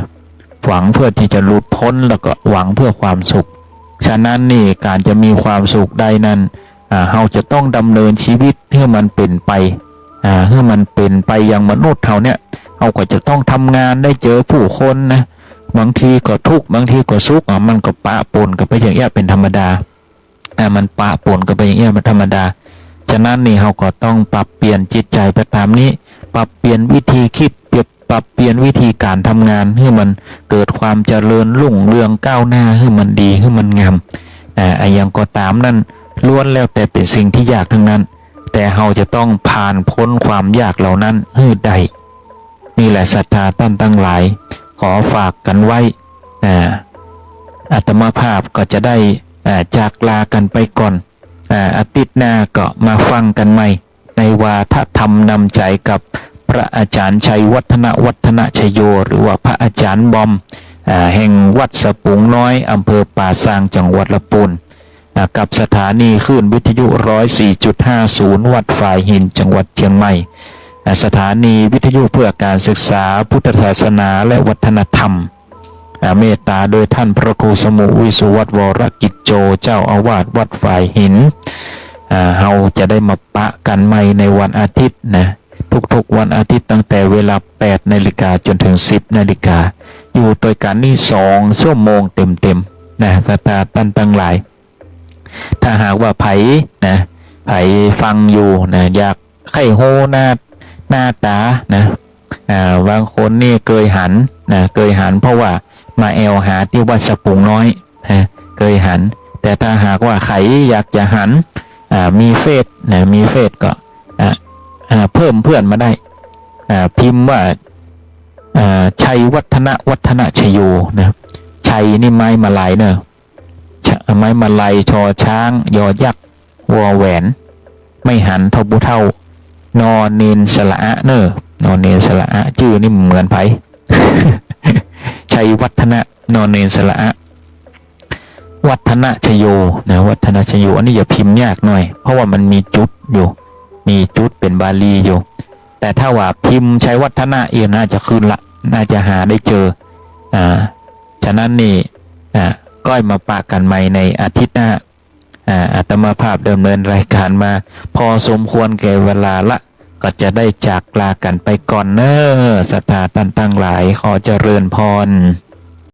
หวังเพื่อที่จะหลุดพ้นแล้วก็หวังเพื่อความสุข ฉะนั้นนี่การจะมีความสุขได้นั้นเราจะต้องดำเนินชีวิตให้มันเป็นไปให้มันเป็นไปอย่างมนุษย์เราเนี่ยเราก็จะต้องทำงานได้เจอผู้คนนะบางทีก็ทุกข์บางทีก็สุขมันก็ปะปนกันไปอย่างเงี้ยเป็นธรรมดามันปะปนกันไปอย่างเงี้ยเป็นธรรมดาฉะนั้นนี่เราก็ต้องปรับเปลี่ยนจิตใจไปตามนี้ปรับเปลี่ยนวิธีคิดปรับเปลี่ยนวิธีการทำงานให้มันเกิดความเจริญรุ่งเรืองก้าวหน้าให้มันดีให้มันงามอย่างก็ตามนั้นล้วนแล้วแต่เป็นสิ่งที่ยากทั้งนั้นแต่เราจะต้องผ่านพ้นความยากเหล่านั้นให้ได้นี่แหละศรัทธาท่านทั้งหลายขอฝากกันไว้อาตมาภาพก็จะได้จากลากันไปก่อนอาทิตย์หน้าก็มาฟังกันใหม่ในวาทธรรมนำใจกับพระอาจารย์ชัยวัฒนชโยหรือว่าพระอาจารย์บอมแห่งวัดสปุงน้อยอำเภอป่าซางจังหวัดลำพูนกับสถานีคลื่นวิทยุ 104.50 วัดฝ่ายหินจังหวัดเชียงใหม่สถานีวิทยุเพื่อการศึกษาพุทธศาสนาและวัฒนธรรมเมตตาโดยท่านพระครูสมุวิสุวัตรวรกิจโจเจ้าอาวาสวัดฝ่ายหินเราจะได้มาปะกันใหม่ในวันอาทิตย์นะทุกๆวันอาทิตย์ตั้งแต่เวลา 8 นาฬิกาจนถึง 10 นาฬิกาอยู่โดยการนี่2 ชั่วโมงเต็มๆนะศรัทธาท่านทั้งหลายถ้าหากว่าไผฟังอยู่นะอยากไข้โหหน้าตานะบางคนนี่เคยหันเพราะว่ามาแอวหาที่วัดสปุงน้อยเคยหันแต่ถ้าหากว่าใครอยากจะหันมีเฟซก็เพิ่มเพื่อนมาได้พิมพ์ว่าชัยวัฒนชโยนะชัยนี่ไม้มาลายเนอะไม้มาลายชอช้างยอยักษ์วอแหวนไม่หันทบุเท่านอเนนสละอะเนอะนอเนนสละอะชื่อนี่เหมือนไผ ชัยวัฒนนอเนนสละอะวัฒนชโยนะวัฒนชโยอันนี้อย่าพิมพ์ยากหน่อยเพราะว่ามันมีจุดอยู่มีจุดเป็นบาลีอยู่แต่ถ้าว่าพิมพ์ชัยวัฒนะเองน่าจะขึ้นละน่าจะหาได้เจอฉะนั้นนี่ก้อยมาปะกันใหม่ในอาทิตย์หน้าอาตมาภาพดำเนินรายการมาพอสมควรแก่เวลาละก็จะได้จากลากันไปก่อนเนอะศรัทธาท่านทั้งหลายขอเจริญพร